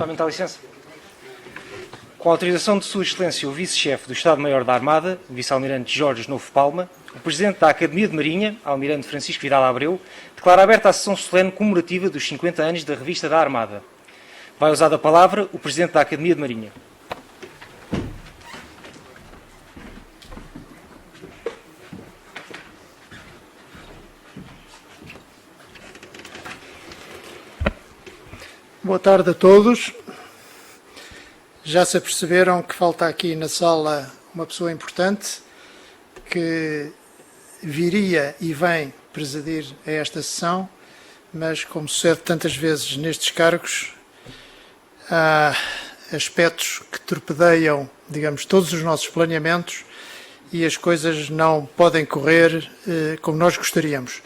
Só aumentar a licença. Com a autorização de Sua Excelência o Vice-Chefe do Estado-Maior da Armada, Vice-Almirante Jorge Novo Palma, o Presidente da Academia de Marinha, Almirante Francisco Vidal Abreu, declara aberta a sessão solene comemorativa dos 50 anos da Revista da Armada. Vai usar a palavra o Presidente da Academia de Marinha. Boa tarde a todos. Já se aperceberam que falta aqui na sala uma pessoa importante que viria e vem presidir a esta sessão, mas como sucede tantas vezes nestes cargos, há aspectos que torpedeiam, digamos, todos os nossos planeamentos e as coisas não podem correr como nós gostaríamos.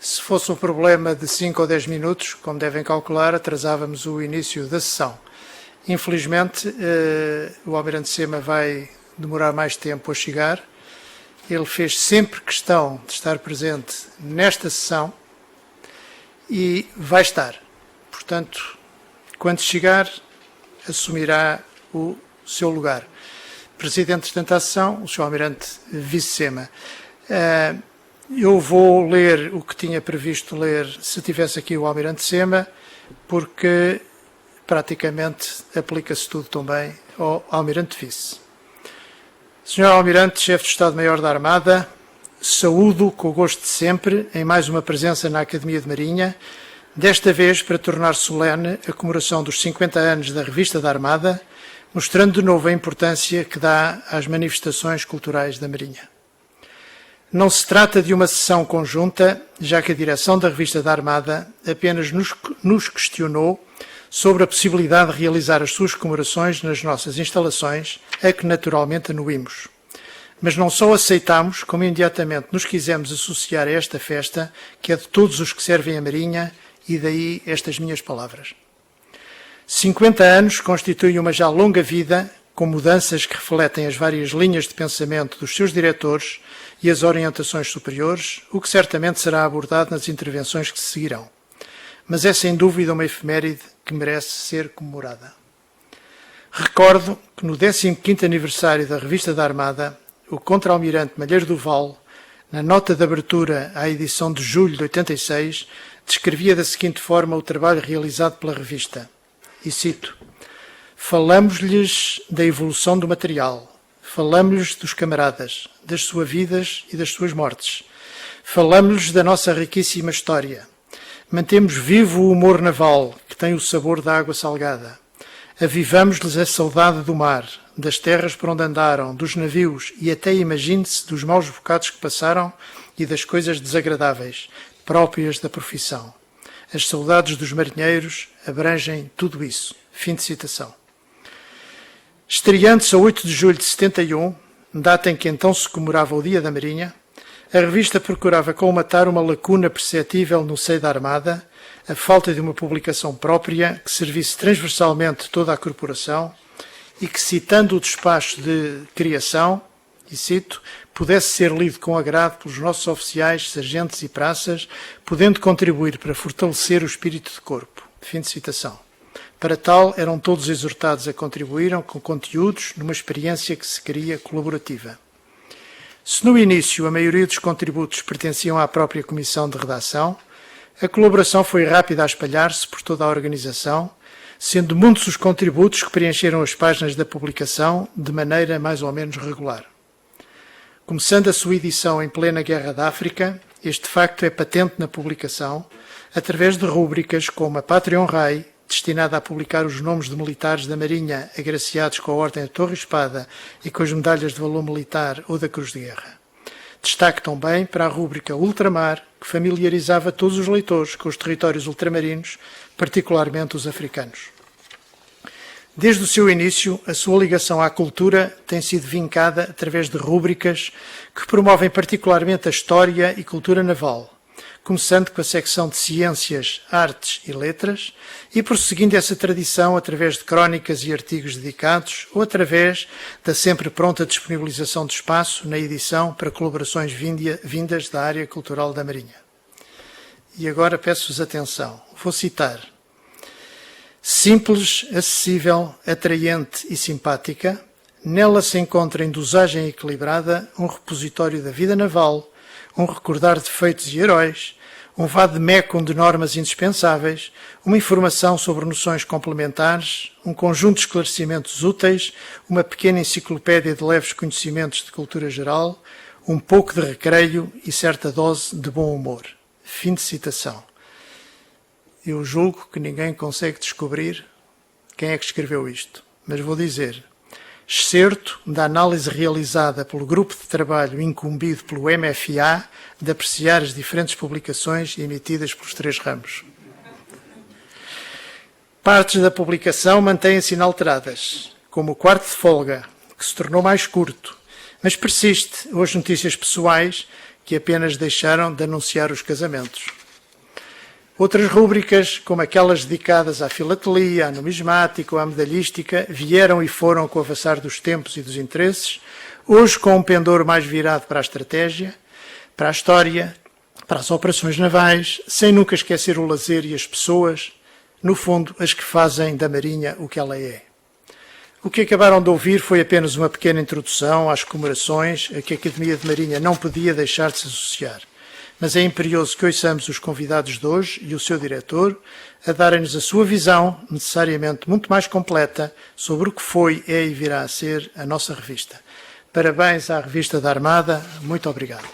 Se fosse um problema de 5 ou 10 minutos, como devem calcular, atrasávamos o início da sessão. Infelizmente, o Almirante Sema vai demorar mais tempo a chegar. Ele fez sempre questão de estar presente nesta sessão e vai estar. Portanto, quando chegar, assumirá o seu lugar. Presidente, portanto, da sessão, o Sr. Almirante Vice-Sema. Eu vou ler o que tinha previsto ler se tivesse aqui o Almirante Sema, porque praticamente aplica-se tudo também ao Almirante Vice. Sr. Almirante, Chefe de Estado-Maior da Armada, saúdo com o gosto de sempre em mais uma presença na Academia de Marinha, desta vez para tornar solene a comemoração dos 50 anos da Revista da Armada, mostrando de novo a importância que dá às manifestações culturais da Marinha. Não se trata de uma sessão conjunta, já que a direção da Revista da Armada apenas nos questionou sobre a possibilidade de realizar as suas comemorações nas nossas instalações, a que naturalmente anuímos. Mas não só aceitámos, como imediatamente nos quisemos associar a esta festa, que é de todos os que servem a Marinha, e daí estas minhas palavras. 50 anos constituem uma já longa vida, com mudanças que refletem as várias linhas de pensamento dos seus diretores e as orientações superiores, o que certamente será abordado nas intervenções que se seguirão. Mas é sem dúvida uma efeméride que merece ser comemorada. Recordo que no 15º aniversário da Revista da Armada, o Contra-Almirante Malheiro do Val, na nota de abertura à edição de julho de 86, descrevia da seguinte forma o trabalho realizado pela revista. E cito: falamos-lhes da evolução do material, falamos-lhes dos camaradas, das suas vidas e das suas mortes, falamos-lhes da nossa riquíssima história, mantemos vivo o humor naval, que tem o sabor da água salgada, avivamos-lhes a saudade do mar, das terras por onde andaram, dos navios e até, imagine-se, dos maus bocados que passaram e das coisas desagradáveis, próprias da profissão. As saudades dos marinheiros abrangem tudo isso. Fim de citação. Estreando-se a 8 de julho de 71, data em que então se comemorava o Dia da Marinha, a revista procurava colmatar uma lacuna perceptível no seio da Armada, a falta de uma publicação própria que servisse transversalmente toda a corporação e que, citando o despacho de criação, e cito, pudesse ser lido com agrado pelos nossos oficiais, sargentos e praças, podendo contribuir para fortalecer o espírito de corpo. Fim de citação. Para tal, eram todos exortados a contribuírem com conteúdos numa experiência que se queria colaborativa. Se no início a maioria dos contributos pertenciam à própria comissão de redação, a colaboração foi rápida a espalhar-se por toda a organização, sendo muitos os contributos que preencheram as páginas da publicação de maneira mais ou menos regular. Começando a sua edição em plena Guerra da África, este facto é patente na publicação, através de rúbricas como a Pátria Honrai, destinada a publicar os nomes de militares da Marinha agraciados com a Ordem da Torre e Espada e com as medalhas de valor militar ou da Cruz de Guerra. Destaque também para a rúbrica Ultramar, que familiarizava todos os leitores com os territórios ultramarinos, particularmente os africanos. Desde o seu início, a sua ligação à cultura tem sido vincada através de rúbricas que promovem particularmente a história e cultura naval, começando com a secção de Ciências, Artes e Letras e prosseguindo essa tradição através de crónicas e artigos dedicados ou através da sempre pronta disponibilização de espaço na edição para colaborações vindas da área cultural da Marinha. E agora peço-vos atenção. Vou citar. Simples, acessível, atraente e simpática, nela se encontra em dosagem equilibrada um repositório da vida naval, um recordar de feitos e heróis, um vade-mecum de normas indispensáveis, uma informação sobre noções complementares, um conjunto de esclarecimentos úteis, uma pequena enciclopédia de leves conhecimentos de cultura geral, um pouco de recreio e certa dose de bom humor. Fim de citação. Eu julgo que ninguém consegue descobrir quem é que escreveu isto, mas vou dizer. Excerto da análise realizada pelo grupo de trabalho incumbido pelo MFA de apreciar as diferentes publicações emitidas pelos 3 ramos. Partes da publicação mantêm-se inalteradas, como o quarto de folga, que se tornou mais curto, mas persiste ou as notícias pessoais que apenas deixaram de anunciar os casamentos. Outras rúbricas, como aquelas dedicadas à filatelia, à numismática ou à medalhística, vieram e foram com o avançar dos tempos e dos interesses, hoje com um pendor mais virado para a estratégia, para a história, para as operações navais, sem nunca esquecer o lazer e as pessoas, no fundo, as que fazem da Marinha o que ela é. O que acabaram de ouvir foi apenas uma pequena introdução às comemorações a que a Academia de Marinha não podia deixar de se associar. Mas é imperioso que ouçamos os convidados de hoje e o seu diretor a darem-nos a sua visão, necessariamente muito mais completa, sobre o que foi, é e virá a ser a nossa revista. Parabéns à Revista da Armada. Muito obrigado.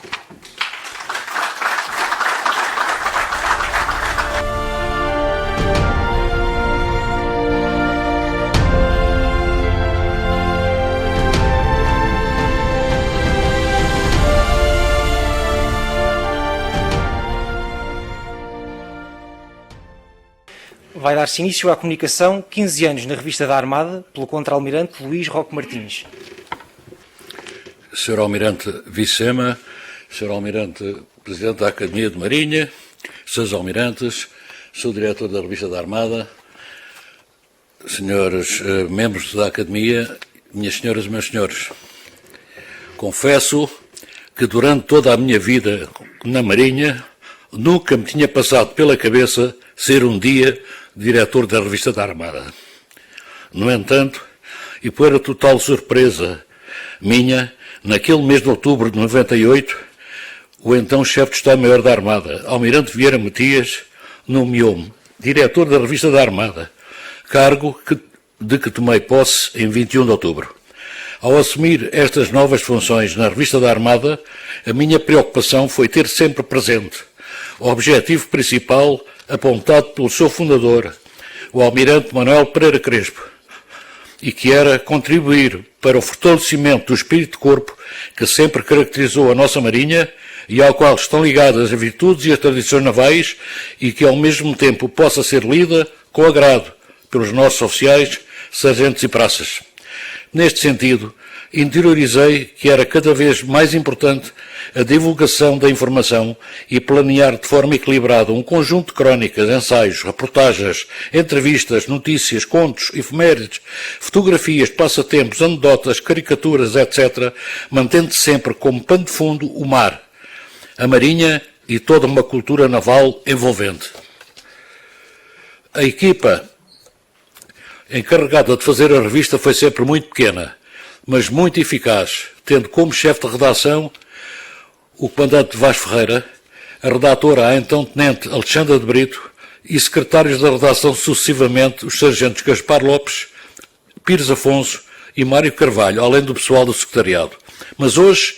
Vai dar-se início à comunicação 15 anos na Revista da Armada, pelo Contra-Almirante Luís Roque Martins. Sr. Almirante Vicema, Sr. Almirante Presidente da Academia de Marinha, Srs. Almirantes, Sr. Diretor da Revista da Armada, Srs. Membros da Academia, minhas senhoras e meus senhores, confesso que durante toda a minha vida na Marinha nunca me tinha passado pela cabeça ser um dia diretor da Revista da Armada. No entanto, e para total surpresa minha, naquele mês de outubro de 98, o então chefe de Estado-Maior da Armada, Almirante Vieira Matias, nomeou-me diretor da Revista da Armada, cargo de que tomei posse em 21 de outubro. Ao assumir estas novas funções na Revista da Armada, a minha preocupação foi ter sempre presente o objetivo principal apontado pelo seu fundador, o Almirante Manuel Pereira Crespo, e que era contribuir para o fortalecimento do espírito de corpo que sempre caracterizou a nossa Marinha e ao qual estão ligadas as virtudes e as tradições navais e que ao mesmo tempo possa ser lida com agrado pelos nossos oficiais, sargentos e praças. Neste sentido, interiorizei que era cada vez mais importante a divulgação da informação e planear de forma equilibrada um conjunto de crónicas, ensaios, reportagens, entrevistas, notícias, contos, efemérides, fotografias, passatempos, anedotas, caricaturas, etc., mantendo sempre como pano de fundo o mar, a marinha e toda uma cultura naval envolvente. A equipa encarregada de fazer a revista foi sempre muito pequena, mas muito eficaz, tendo como chefe de redação o comandante Vaz Ferreira, a redatora, a então tenente Alexandra de Brito e secretários da redação sucessivamente os sargentos Gaspar Lopes, Pires Afonso e Mário Carvalho, além do pessoal do secretariado. Mas hoje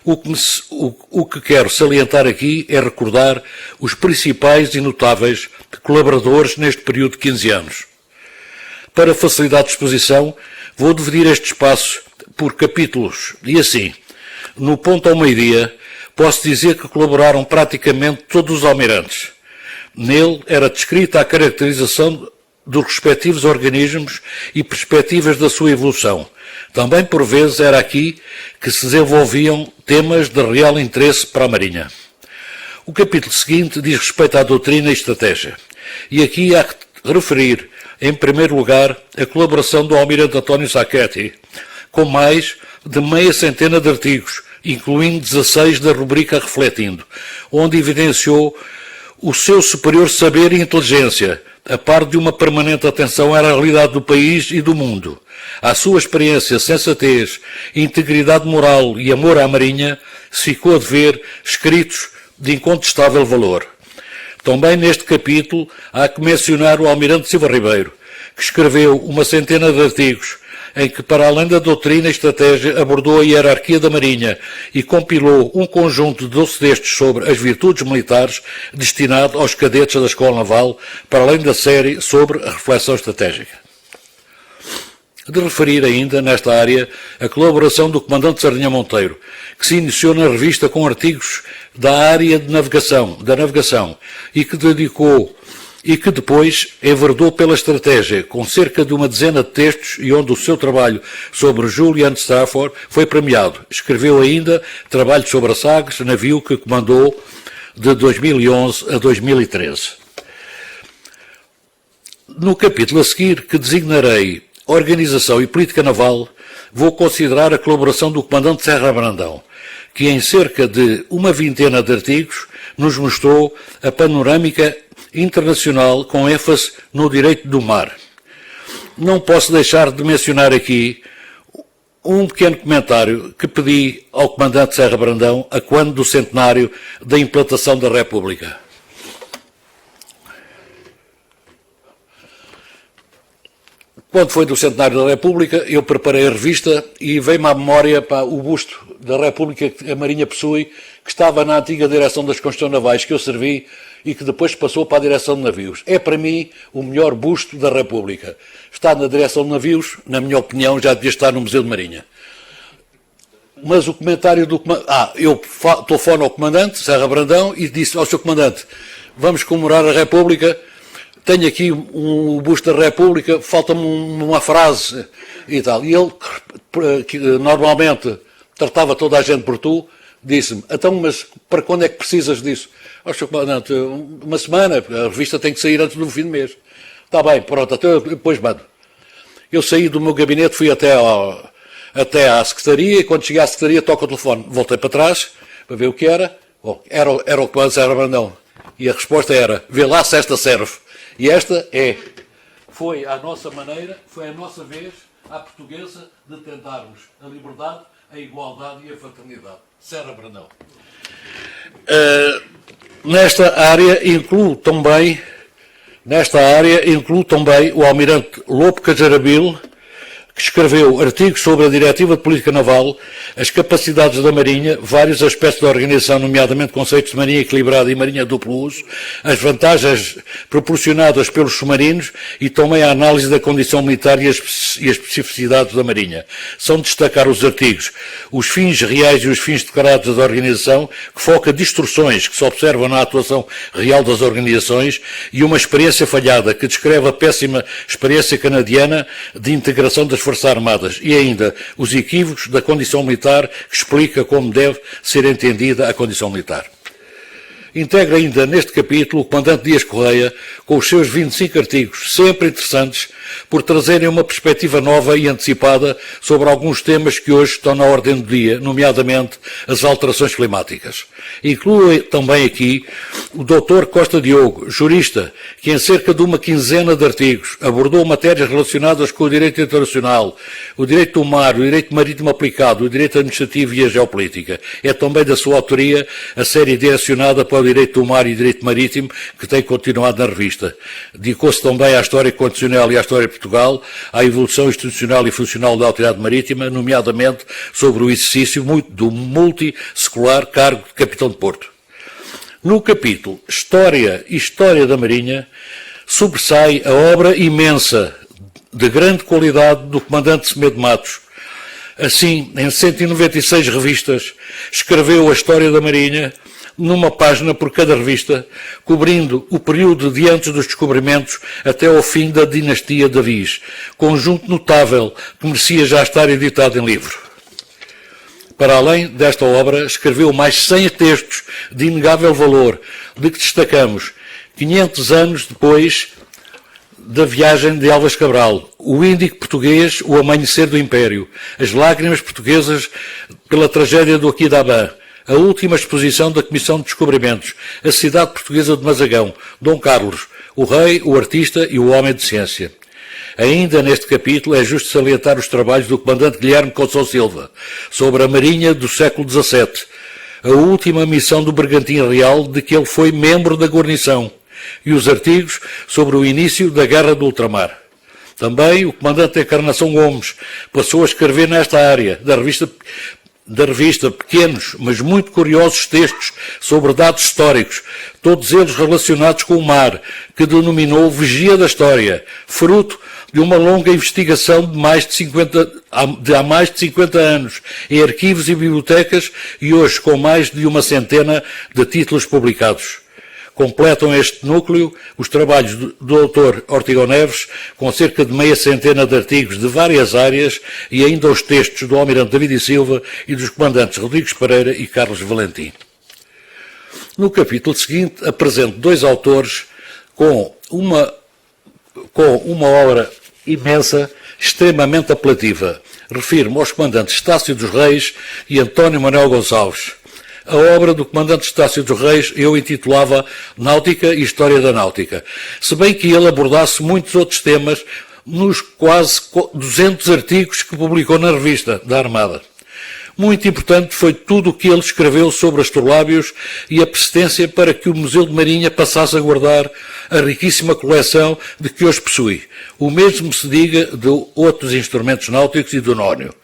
o que quero salientar aqui é recordar os principais e notáveis colaboradores neste período de 15 anos. Para facilitar a exposição, vou dividir este espaço por capítulos e assim, no ponto ao meio-dia, posso dizer que colaboraram praticamente todos os almirantes. Nele era descrita a caracterização dos respectivos organismos e perspectivas da sua evolução. Também, por vezes, era aqui que se desenvolviam temas de real interesse para a Marinha. O capítulo seguinte diz respeito à doutrina e estratégia. E aqui há que referir, em primeiro lugar, a colaboração do Almirante António Sacchetti, com mais de meia centena de artigos, incluindo 16 da rubrica Refletindo, onde evidenciou o seu superior saber e inteligência a par de uma permanente atenção à realidade do país e do mundo. À sua experiência, sensatez, integridade moral e amor à Marinha se ficou a dever escritos de incontestável valor. Também neste capítulo há que mencionar o Almirante Silva Ribeiro, que escreveu uma centena de artigos em que, para além da doutrina e estratégia, abordou a hierarquia da Marinha e compilou um conjunto de 12 textos sobre as virtudes militares destinado aos cadetes da Escola Naval, para além da série sobre a reflexão estratégica. De referir ainda, nesta área, a colaboração do Comandante Sardinha Monteiro, que se iniciou na revista com artigos da área de da navegação, e que depois enverdou pela estratégia, com cerca de uma dezena de textos, e onde o seu trabalho sobre Julian Stafford foi premiado. Escreveu ainda trabalho sobre a Sagres, navio que comandou de 2011 a 2013. No capítulo a seguir, que designarei Organização e Política Naval, vou considerar a colaboração do Comandante Serra Brandão, que em cerca de uma vintena de artigos nos mostrou a panorâmica internacional com ênfase no direito do mar. Não posso deixar de mencionar aqui um pequeno comentário que pedi ao Comandante Serra Brandão a quando do centenário da implantação da República. Quando foi do centenário da República, eu preparei a revista e veio-me à memória o busto da República que a Marinha possui, que estava na antiga direção das construções navais que eu servi e que depois passou para a direção de navios. É, para mim, o melhor busto da República. Está na direção de navios, na minha opinião, já devia estar no Museu de Marinha. Mas o comentário do comandante... eu telefono ao comandante, Serra Brandão, e disse ao seu comandante, vamos comemorar a República... Tenho aqui um busto da República, falta-me uma frase e tal. E ele, que normalmente tratava toda a gente por tu, disse-me, então, mas para quando é que precisas disso? Sr. Comandante, uma semana, a revista tem que sair antes do fim do mês. Está bem, pronto, até depois mando. Eu saí do meu gabinete, fui até à secretaria, e quando cheguei à secretaria, toco o telefone. Voltei para trás, para ver o que era. Bom, era o Comandante Serra Brandão. E a resposta era, vê lá se esta serve. E esta foi a nossa maneira, foi a nossa vez, à portuguesa, de tentarmos a liberdade, a igualdade e a fraternidade. Serra Brandão. Nesta área incluo também o Almirante Lopo Cajarabil, que escreveu artigos sobre a Diretiva de Política Naval, as capacidades da Marinha, vários aspectos da organização, nomeadamente conceitos de Marinha equilibrada e Marinha duplo uso, as vantagens proporcionadas pelos submarinos e também a análise da condição militar e as especificidades da Marinha. São de destacar os artigos, os fins reais e os fins declarados da organização, que foca distorções que se observam na atuação real das organizações, e uma experiência falhada, que descreve a péssima experiência canadiana de integração das Forças Armadas, e ainda os equívocos da condição militar, que explica como deve ser entendida a condição militar. Integra ainda neste capítulo o Comandante Dias Correia, com os seus 25 artigos, sempre interessantes, por trazerem uma perspectiva nova e antecipada sobre alguns temas que hoje estão na ordem do dia, nomeadamente as alterações climáticas. Inclui também aqui o Dr. Costa Diogo, jurista, que em cerca de uma quinzena de artigos abordou matérias relacionadas com o direito internacional, o direito do mar, o direito marítimo aplicado, o direito administrativo e a geopolítica. É também da sua autoria a série direcionada para o direito do mar e direito marítimo, que tem continuado na revista. Dedicou-se também à história constitucional e à história de Portugal, à evolução institucional e funcional da autoridade marítima, nomeadamente sobre o exercício do multissecular cargo de capitão de porto. No capítulo História e História da Marinha, sobressai a obra imensa, de grande qualidade, do Comandante Semedo Matos. Assim, em 196 revistas, escreveu a História da Marinha, numa página por cada revista, cobrindo o período de antes dos descobrimentos até ao fim da dinastia de Avis, conjunto notável que merecia já estar editado em livro. Para além desta obra, escreveu mais 100 textos de inegável valor, de que destacamos 500 anos depois da viagem de Álvares Cabral, o Índico português, o amanhecer do Império, as lágrimas portuguesas pela tragédia do Aquidabã, a última exposição da Comissão de Descobrimentos, a cidade portuguesa de Mazagão, Dom Carlos, o rei, o artista e o homem de ciência. Ainda neste capítulo é justo salientar os trabalhos do comandante Guilherme Conceição Silva sobre a Marinha do século XVII, a última missão do Bergantim Real de que ele foi membro da guarnição, e os artigos sobre o início da Guerra do Ultramar. Também o comandante Encarnação Gomes passou a escrever nesta área da revista pequenos, mas muito curiosos textos sobre dados históricos, todos eles relacionados com o mar, que denominou Vigia da História, fruto de uma longa investigação de há mais de 50 anos, em arquivos e bibliotecas, e hoje com mais de uma centena de títulos publicados. Completam este núcleo os trabalhos do Dr. Ortigão Neves, com cerca de meia centena de artigos de várias áreas, e ainda os textos do Almirante David e Silva e dos comandantes Rodrigues Pereira e Carlos Valentim. No capítulo seguinte, apresento dois autores com uma obra imensa, extremamente apelativa. Refiro-me aos comandantes Estácio dos Reis e António Manuel Gonçalves. A obra do comandante Estácio dos Reis eu intitulava Náutica e História da Náutica, se bem que ele abordasse muitos outros temas nos quase 200 artigos que publicou na revista da Armada. Muito importante foi tudo o que ele escreveu sobre astrolábios e a persistência para que o Museu de Marinha passasse a guardar a riquíssima coleção de que hoje possui. O mesmo se diga de outros instrumentos náuticos e do nónio.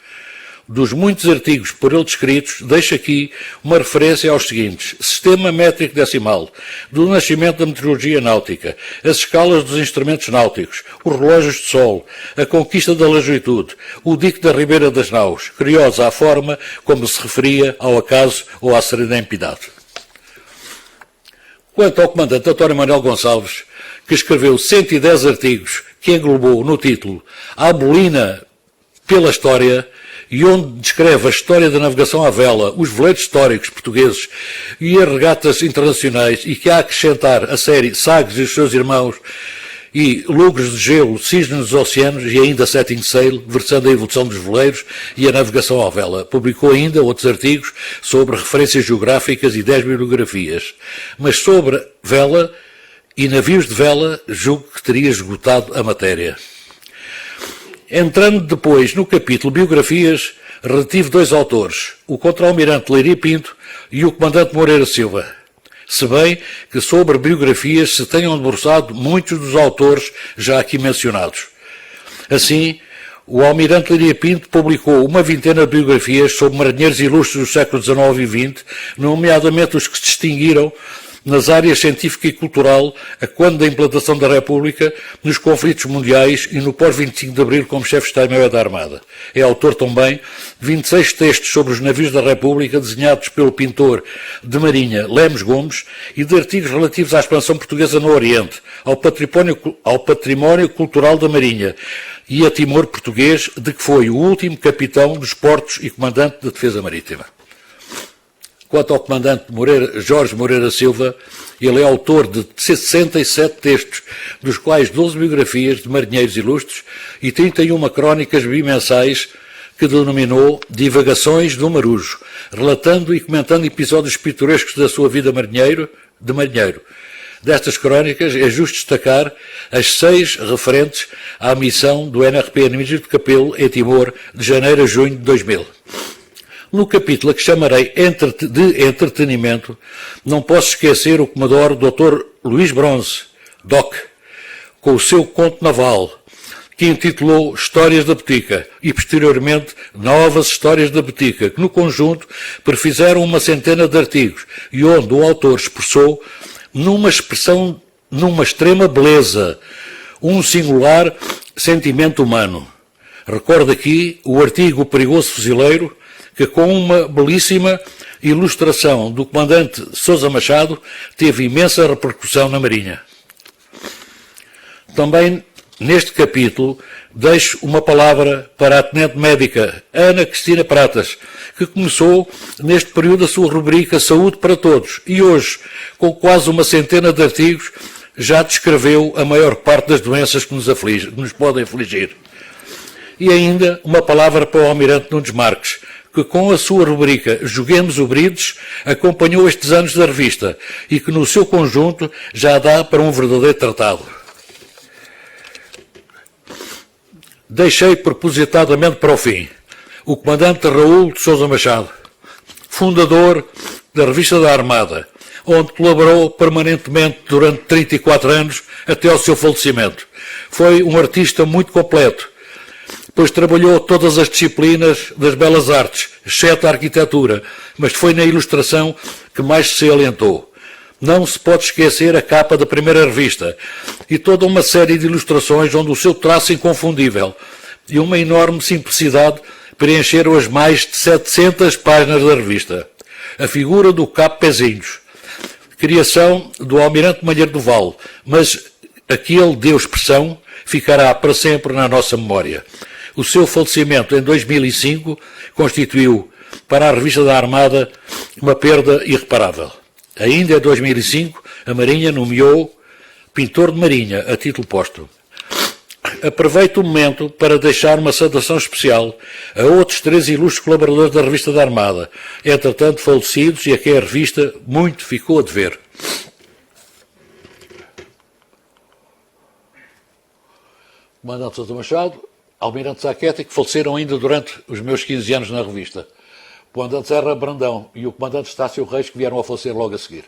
Dos muitos artigos por ele descritos, deixo aqui uma referência aos seguintes: Sistema Métrico Decimal, do nascimento da meteorologia náutica, as escalas dos instrumentos náuticos, os relógios de sol, a conquista da longitude, o dique da Ribeira das Naus, curiosa a forma como se referia ao acaso ou à serendipidade. Quanto ao comandante António Manuel Gonçalves, que escreveu 110 artigos que englobou no título A Bolina pela História, e onde descreve a história da navegação à vela, os veleiros históricos portugueses e as regatas internacionais, e que há a acrescentar a série Sagres e os seus irmãos e Lugres de Gelo, Cisnes nos Oceanos e ainda Setting Sail, versando a evolução dos veleiros e a navegação à vela. Publicou ainda outros artigos sobre referências geográficas e 10 bibliografias. Mas sobre vela e navios de vela, julgo que teria esgotado a matéria. Entrando depois no capítulo Biografias, retive dois autores, o Contra-Almirante Leiria Pinto e o Comandante Moreira Silva, se bem que sobre biografias se tenham debruçado muitos dos autores já aqui mencionados. Assim, o Almirante Leiria Pinto publicou uma vintena de biografias sobre marinheiros ilustres dos séculos XIX e XX, nomeadamente os que se distinguiram nas áreas científica e cultural, a quando da implantação da República, nos conflitos mundiais e no pós-25 de Abril como chefe de Estado-Maior da Armada. É autor também de 26 textos sobre os navios da República, desenhados pelo pintor de Marinha Lemos Gomes, e de artigos relativos à expansão portuguesa no Oriente, ao património cultural da Marinha e a Timor português, de que foi o último capitão dos portos e comandante da Defesa Marítima. Quanto ao comandante Jorge Moreira Silva, ele é autor de 67 textos, dos quais 12 biografias de marinheiros ilustres e 31 crónicas bimensais que denominou Divagações do Marujo, relatando e comentando episódios pitorescos da sua vida de marinheiro. Destas crónicas é justo destacar as 6 referentes à missão do NRP Nemísio de Capelo em Timor, de janeiro a junho de 2000. No capítulo a que chamarei de entretenimento, não posso esquecer o Comodoro Dr. Luís Bronze, DOC, com o seu conto naval, que intitulou Histórias da Botica, e posteriormente Novas Histórias da Botica, que no conjunto prefizeram uma centena de artigos, e onde o autor expressou, numa extrema beleza, um singular sentimento humano. Recordo aqui o artigo O Perigoso Fuzileiro, que com uma belíssima ilustração do comandante Sousa Machado teve imensa repercussão na Marinha. Também neste capítulo deixo uma palavra para a tenente médica Ana Cristina Pratas, que começou neste período a sua rubrica Saúde para Todos e hoje, com quase uma centena de artigos, já descreveu a maior parte das doenças que nos podem afligir. E ainda uma palavra para o Almirante Nunes Marques, que com a sua rubrica Joguemos o Brides acompanhou estes anos da revista e que no seu conjunto já dá para um verdadeiro tratado. Deixei propositadamente para o fim o comandante Raul de Sousa Machado, fundador da Revista da Armada, onde colaborou permanentemente durante 34 anos até ao seu falecimento. Foi um artista muito completo, pois trabalhou todas as disciplinas das belas artes, exceto a arquitetura, mas foi na ilustração que mais se salientou. Não se pode esquecer a capa da primeira revista e toda uma série de ilustrações onde o seu traço inconfundível e uma enorme simplicidade preencheram as mais de 700 páginas da revista. A figura do Capo Pezinhos, criação do Almirante Malheiro do Val, mas aquele deu expressão ficará para sempre na nossa memória. O seu falecimento em 2005 constituiu para a Revista da Armada uma perda irreparável. Ainda em 2005, a Marinha nomeou pintor de Marinha a título póstumo. Aproveito o momento para deixar uma saudação especial a outros 3 ilustres colaboradores da Revista da Armada, entretanto falecidos e a quem a revista muito ficou a dever. Comandante Sousa Machado, Almirante Zaquete, que faleceram ainda durante os meus 15 anos na revista. O Comandante Serra Brandão e o Comandante Estácio Reis, que vieram a falecer logo a seguir.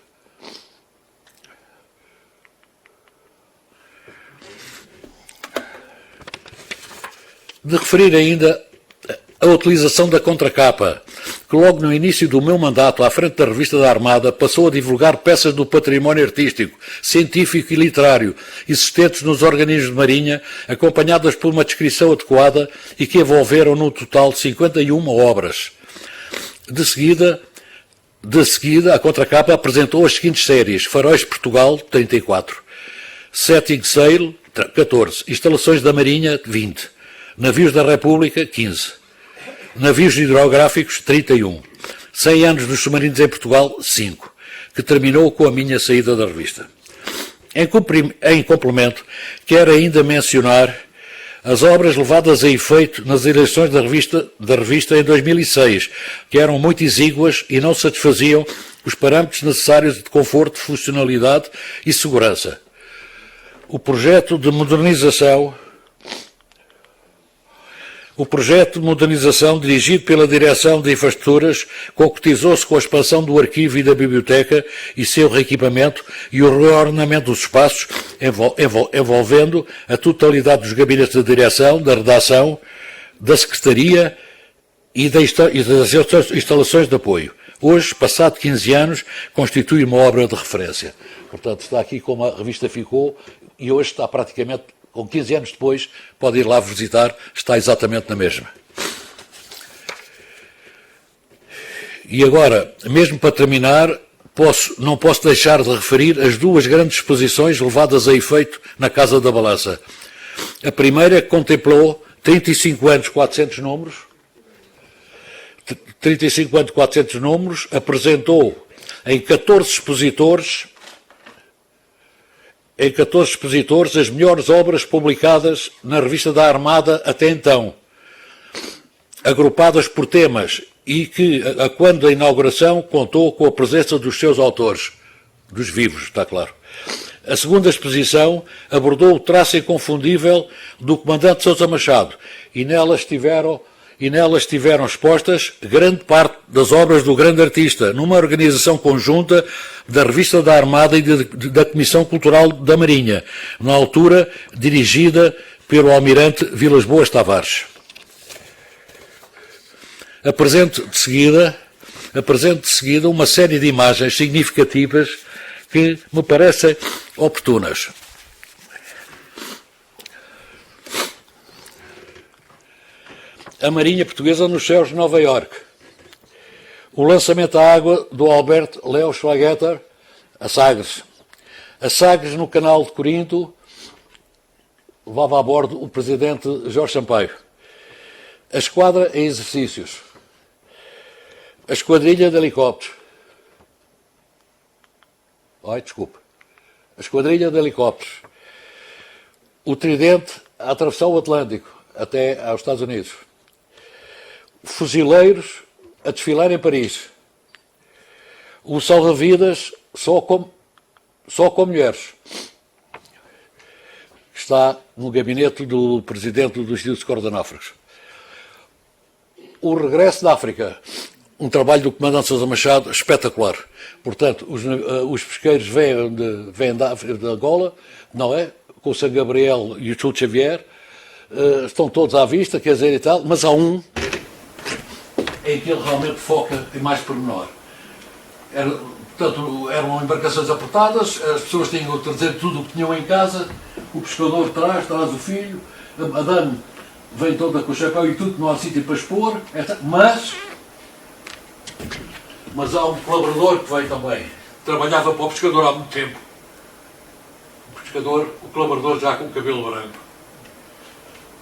De referir ainda a utilização da contracapa, que logo no início do meu mandato à frente da Revista da Armada passou a divulgar peças do património artístico, científico e literário existentes nos organismos de marinha, acompanhadas por uma descrição adequada e que envolveram no total 51 obras. De seguida, a contracapa apresentou as seguintes séries: Faróis de Portugal, 34, Setting Sail, 14, Instalações da Marinha, 20, Navios da República, 15, Navios hidrográficos, 31, 100 anos dos submarinos em Portugal, 5, que terminou com a minha saída da revista. Em complemento, quero ainda mencionar as obras levadas a efeito nas eleições da revista em 2006, que eram muito exíguas e não satisfaziam os parâmetros necessários de conforto, funcionalidade e segurança. O projeto de modernização dirigido pela Direção de Infraestruturas concretizou-se com a expansão do arquivo e da biblioteca e seu reequipamento e o reordenamento dos espaços, envolvendo a totalidade dos gabinetes da direção, da redação, da secretaria e das instalações de apoio. Hoje, passado 15 anos, constitui uma obra de referência. Portanto, está aqui como a revista ficou e hoje está praticamente, com 15 anos depois, pode ir lá visitar, está exatamente na mesma. E agora, mesmo para terminar, não posso deixar de referir as 2 grandes exposições levadas a efeito na Casa da Balança. A primeira contemplou 35 anos, 400 números, apresentou em 14 expositores as melhores obras publicadas na Revista da Armada até então, agrupadas por temas e que, quando da inauguração, contou com a presença dos seus autores, dos vivos, está claro. A segunda exposição abordou o traço inconfundível do Comandante Sousa Machado e nelas estiveram expostas grande parte das obras do grande artista, numa organização conjunta da Revista da Armada e da Comissão Cultural da Marinha, na altura dirigida pelo Almirante Vilas Boas Tavares. Apresento de seguida uma série de imagens significativas que me parecem oportunas. A Marinha Portuguesa nos céus de Nova Iorque. O lançamento à água do Albert Leo Schwageter a Sagres. A Sagres, no canal de Corinto, levava a bordo o presidente Jorge Sampaio. A esquadra em exercícios. A esquadrilha de helicópteros. A esquadrilha de helicópteros. O Tridente a atravessar o Atlântico até aos Estados Unidos. Fuzileiros a desfilar em Paris. O salva-vidas só com mulheres. Está no gabinete do presidente do Instituto de Cordonáfragos. O regresso da África, um trabalho do comandante Sousa Machado espetacular. Portanto, os pesqueiros vêm da Angola, não é? Com o São Gabriel e o Júlio Xavier, estão todos à vista, quer dizer, e tal, mas há um em que ele realmente foca em mais pormenor. Portanto, eram embarcações apertadas, as pessoas tinham que trazer tudo o que tinham em casa, o pescador traz o filho, a madame vem toda com o chapéu e tudo, não há sítio para expor, mas há um colaborador que veio também, trabalhava para o pescador há muito tempo. O colaborador já com o cabelo branco.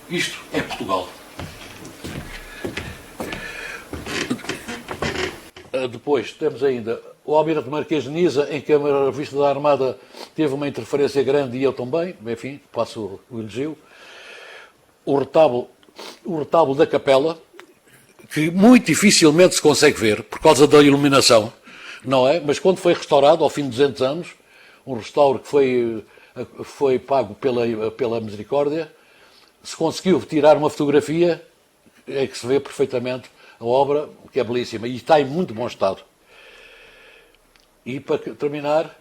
Isto é Portugal. Depois temos ainda o Almirante Marquês de Niza, em que a revista da Armada teve uma interferência grande e eu também, enfim, passo o elogio. O retábulo da capela, que muito dificilmente se consegue ver por causa da iluminação, não é? Mas quando foi restaurado, ao fim de 200 anos, um restauro que foi pago pela Misericórdia, se conseguiu tirar uma fotografia em que se vê perfeitamente a obra, que é belíssima, e está em muito bom estado. E para terminar,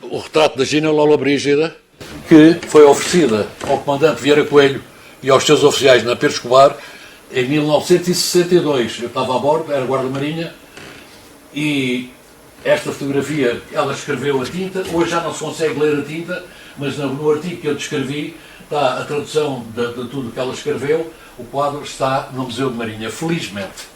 o retrato da Gina Lola Brígida, que foi oferecida ao comandante Vieira Coelho e aos seus oficiais na Pedro Escobar em 1962. Eu estava a bordo, era guarda-marinha, e esta fotografia ela escreveu a tinta. Hoje já não se consegue ler a tinta, mas no artigo que eu descrevi está a tradução de tudo que ela escreveu. O quadro está no Museu de Marinha, felizmente.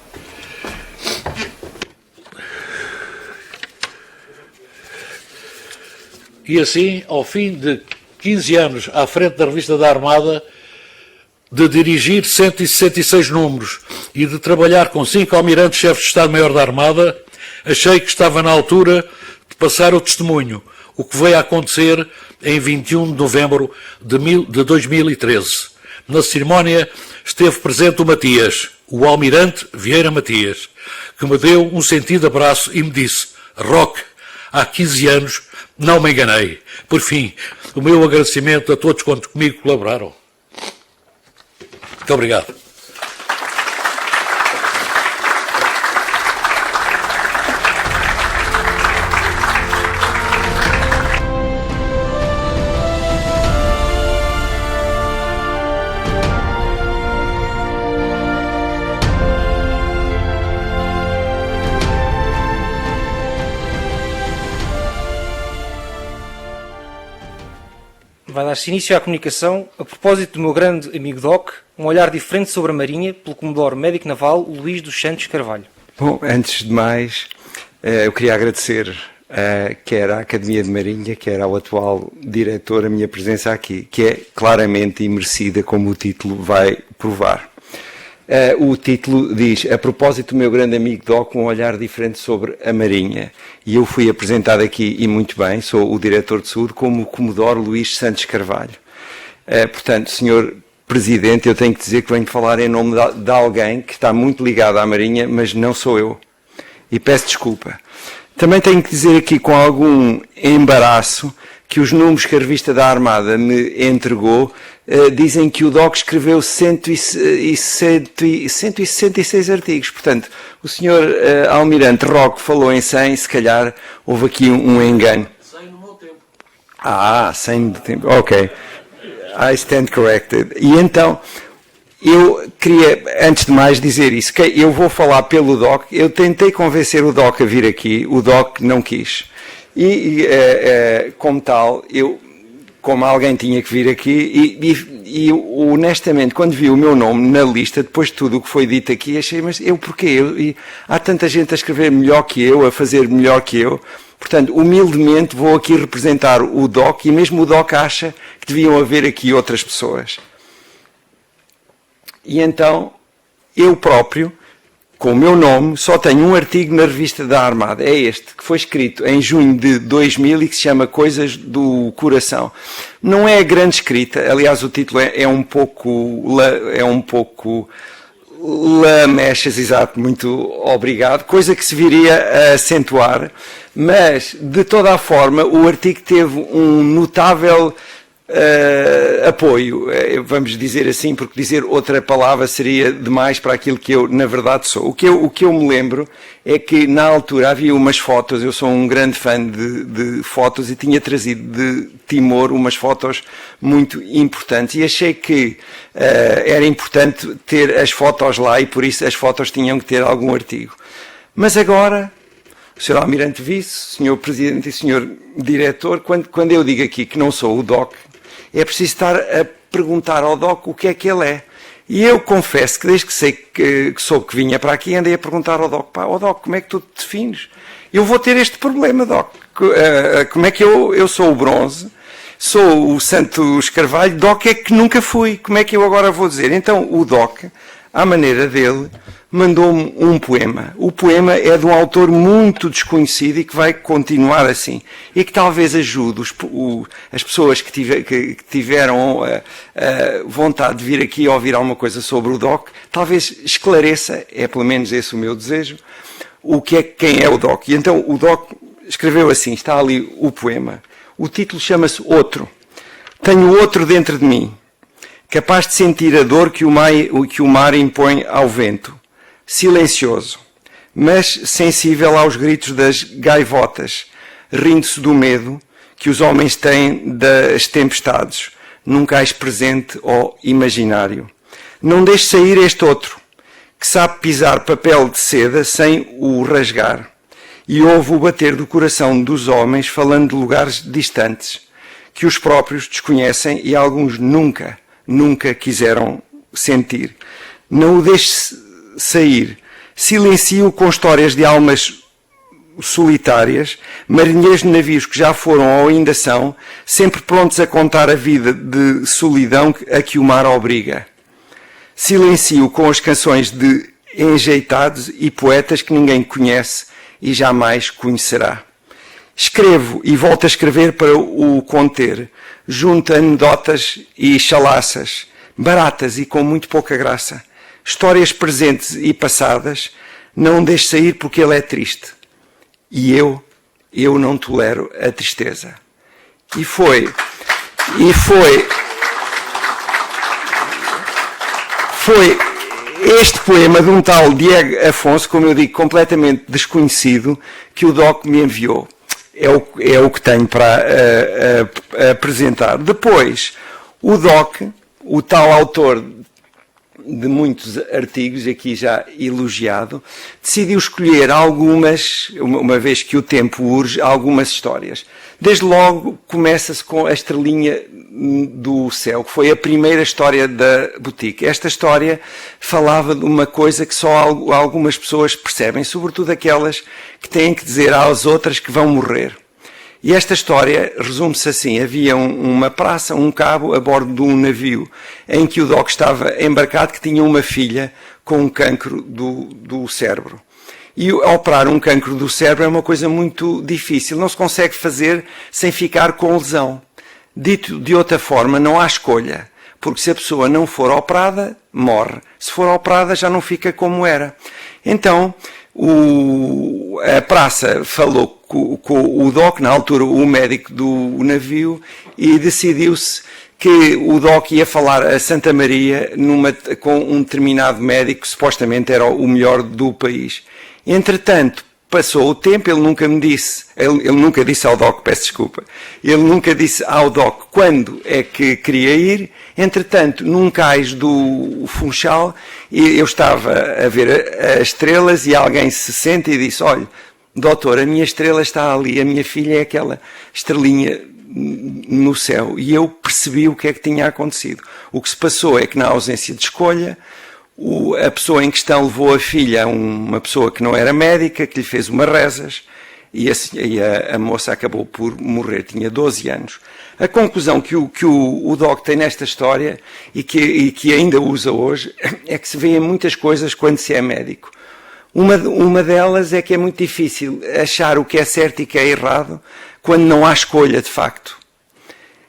E assim, ao fim de 15 anos à frente da revista da Armada, de dirigir 166 números e de trabalhar com 5 almirantes-chefes de Estado-Maior da Armada, achei que estava na altura de passar o testemunho, o que veio a acontecer em 21 de novembro de 2013. Na cerimónia esteve presente o Matias, o almirante Vieira Matias, que me deu um sentido abraço e me disse: Roque, há 15 anos não me enganei. Por fim, o meu agradecimento a todos quantos comigo colaboraram. Muito obrigado. Vai dar-se início à comunicação a propósito do meu grande amigo Doc, um olhar diferente sobre a Marinha, pelo Comodoro Médico Naval Luís dos Santos Carvalho. Bom, antes de mais, eu queria agradecer quer à Academia de Marinha, quer ao atual diretor, a minha presença aqui, que é claramente imerecida, como o título vai provar. O título diz: a propósito do meu grande amigo Doc, um olhar diferente sobre a Marinha. E eu fui apresentado aqui, e muito bem, sou o diretor de saúde, como o Comodoro Luís Santos Carvalho. Portanto, senhor Presidente, eu tenho que dizer que venho falar em nome de alguém que está muito ligado à Marinha, mas não sou eu. E peço desculpa. Também tenho que dizer aqui com algum embaraço que os números que a revista da Armada me entregou dizem que o DOC escreveu 166 artigos. Portanto, o senhor Almirante Roque falou em 100, se calhar houve aqui um engano. 100 no meu tempo. 100 no tempo. Ok. I stand corrected. E então, eu queria, antes de mais, dizer isso, que eu vou falar pelo DOC. Eu tentei convencer o DOC a vir aqui, o DOC não quis. E como tal, como alguém tinha que vir aqui, e honestamente, quando vi o meu nome na lista, depois de tudo o que foi dito aqui, achei, mas porquê? Há tanta gente a escrever melhor que eu, a fazer melhor que eu. Portanto, humildemente vou aqui representar o DOC, e mesmo o DOC acha que deviam haver aqui outras pessoas. E então, eu próprio, com o meu nome, só tenho um artigo na revista da Armada, é este, que foi escrito em junho de 2000 e que se chama Coisas do Coração. Não é grande escrita, aliás o título é um pouco lamechas, exato, muito obrigado, coisa que se viria a acentuar, mas, de toda a forma, o artigo teve um notável apoio, vamos dizer assim, porque dizer outra palavra seria demais para aquilo que eu, na verdade, sou. O que eu me lembro é que, na altura, havia umas fotos, eu sou um grande fã de fotos, e tinha trazido de Timor umas fotos muito importantes, e achei que era importante ter as fotos lá, e por isso as fotos tinham que ter algum artigo. Mas agora, Sr. Almirante Vice, Sr. Presidente e Sr. Diretor, quando eu digo aqui que não sou o DOC, é preciso estar a perguntar ao DOC o que é que ele é. E eu confesso que desde que sei que sou que vinha para aqui, andei a perguntar ao DOC, DOC, como é que tu te defines? Eu vou ter este problema, DOC. Como é que eu sou o bronze, sou o Santos Carvalho, DOC é que nunca fui. Como é que eu agora vou dizer? Então o DOC, à maneira dele, mandou-me um poema. O poema é de um autor muito desconhecido e que vai continuar assim. E que talvez ajude as pessoas que tiveram vontade de vir aqui a ouvir alguma coisa sobre o DOC, talvez esclareça, é pelo menos esse o meu desejo, quem é o DOC. E então o DOC escreveu assim, está ali o poema. O título chama-se Outro. Tenho outro dentro de mim, capaz de sentir a dor que o mar impõe ao vento. Silencioso, mas sensível aos gritos das gaivotas, rindo-se do medo que os homens têm das tempestades, num cais presente ou imaginário. Não deixe sair este outro, que sabe pisar papel de seda sem o rasgar, e ouve o bater do coração dos homens falando de lugares distantes, que os próprios desconhecem e alguns nunca quiseram sentir. Não o deixe sair. Silencio com histórias de almas solitárias, marinheiros de navios que já foram ou ainda são, sempre prontos a contar a vida de solidão a que o mar obriga. Silencio com as canções de enjeitados e poetas que ninguém conhece e jamais conhecerá. Escrevo e volto a escrever para o conter, junto a anedotas e chalaças, baratas e com muito pouca graça. Histórias presentes e passadas, não deixe sair porque ele é triste. E eu não tolero a tristeza. E foi este poema de um tal Diego Afonso, como eu digo, completamente desconhecido, que o DOC me enviou. É o que tenho para apresentar. Depois, o DOC, o tal autor de muitos artigos, aqui já elogiado, decidiu escolher algumas, uma vez que o tempo urge, algumas histórias. Desde logo começa-se com a Estrelinha do Céu, que foi a primeira história da boutique. Esta história falava de uma coisa que só algumas pessoas percebem, sobretudo aquelas que têm que dizer às outras que vão morrer. E esta história resume-se assim: havia uma praça, um cabo a bordo de um navio em que o DOC estava embarcado, que tinha uma filha com um cancro do cérebro. E operar um cancro do cérebro é uma coisa muito difícil, não se consegue fazer sem ficar com lesão. Dito de outra forma, não há escolha, porque se a pessoa não for operada, morre. Se for operada, já não fica como era. Então, a praça falou com o DOC, na altura o médico do navio, e decidiu-se que o DOC ia falar a Santa Maria com um determinado médico que supostamente era o melhor do país. Entretanto, passou o tempo, ele nunca disse ao DOC, peço desculpa, ele nunca disse ao DOC quando é que queria ir. Entretanto, num cais do Funchal, eu estava a ver as estrelas e alguém se senta e disse: olha, doutor, a minha estrela está ali, a minha filha é aquela estrelinha no céu. E eu percebi o que é que tinha acontecido. O que se passou é que, na ausência de escolha, a pessoa em questão levou a filha a uma pessoa que não era médica, que lhe fez umas rezas, e a moça acabou por morrer, tinha 12 anos. A conclusão que o DOC tem nesta história, e que ainda usa hoje, é que se vê em muitas coisas quando se é médico. Uma delas é que é muito difícil achar o que é certo e o que é errado quando não há escolha, de facto.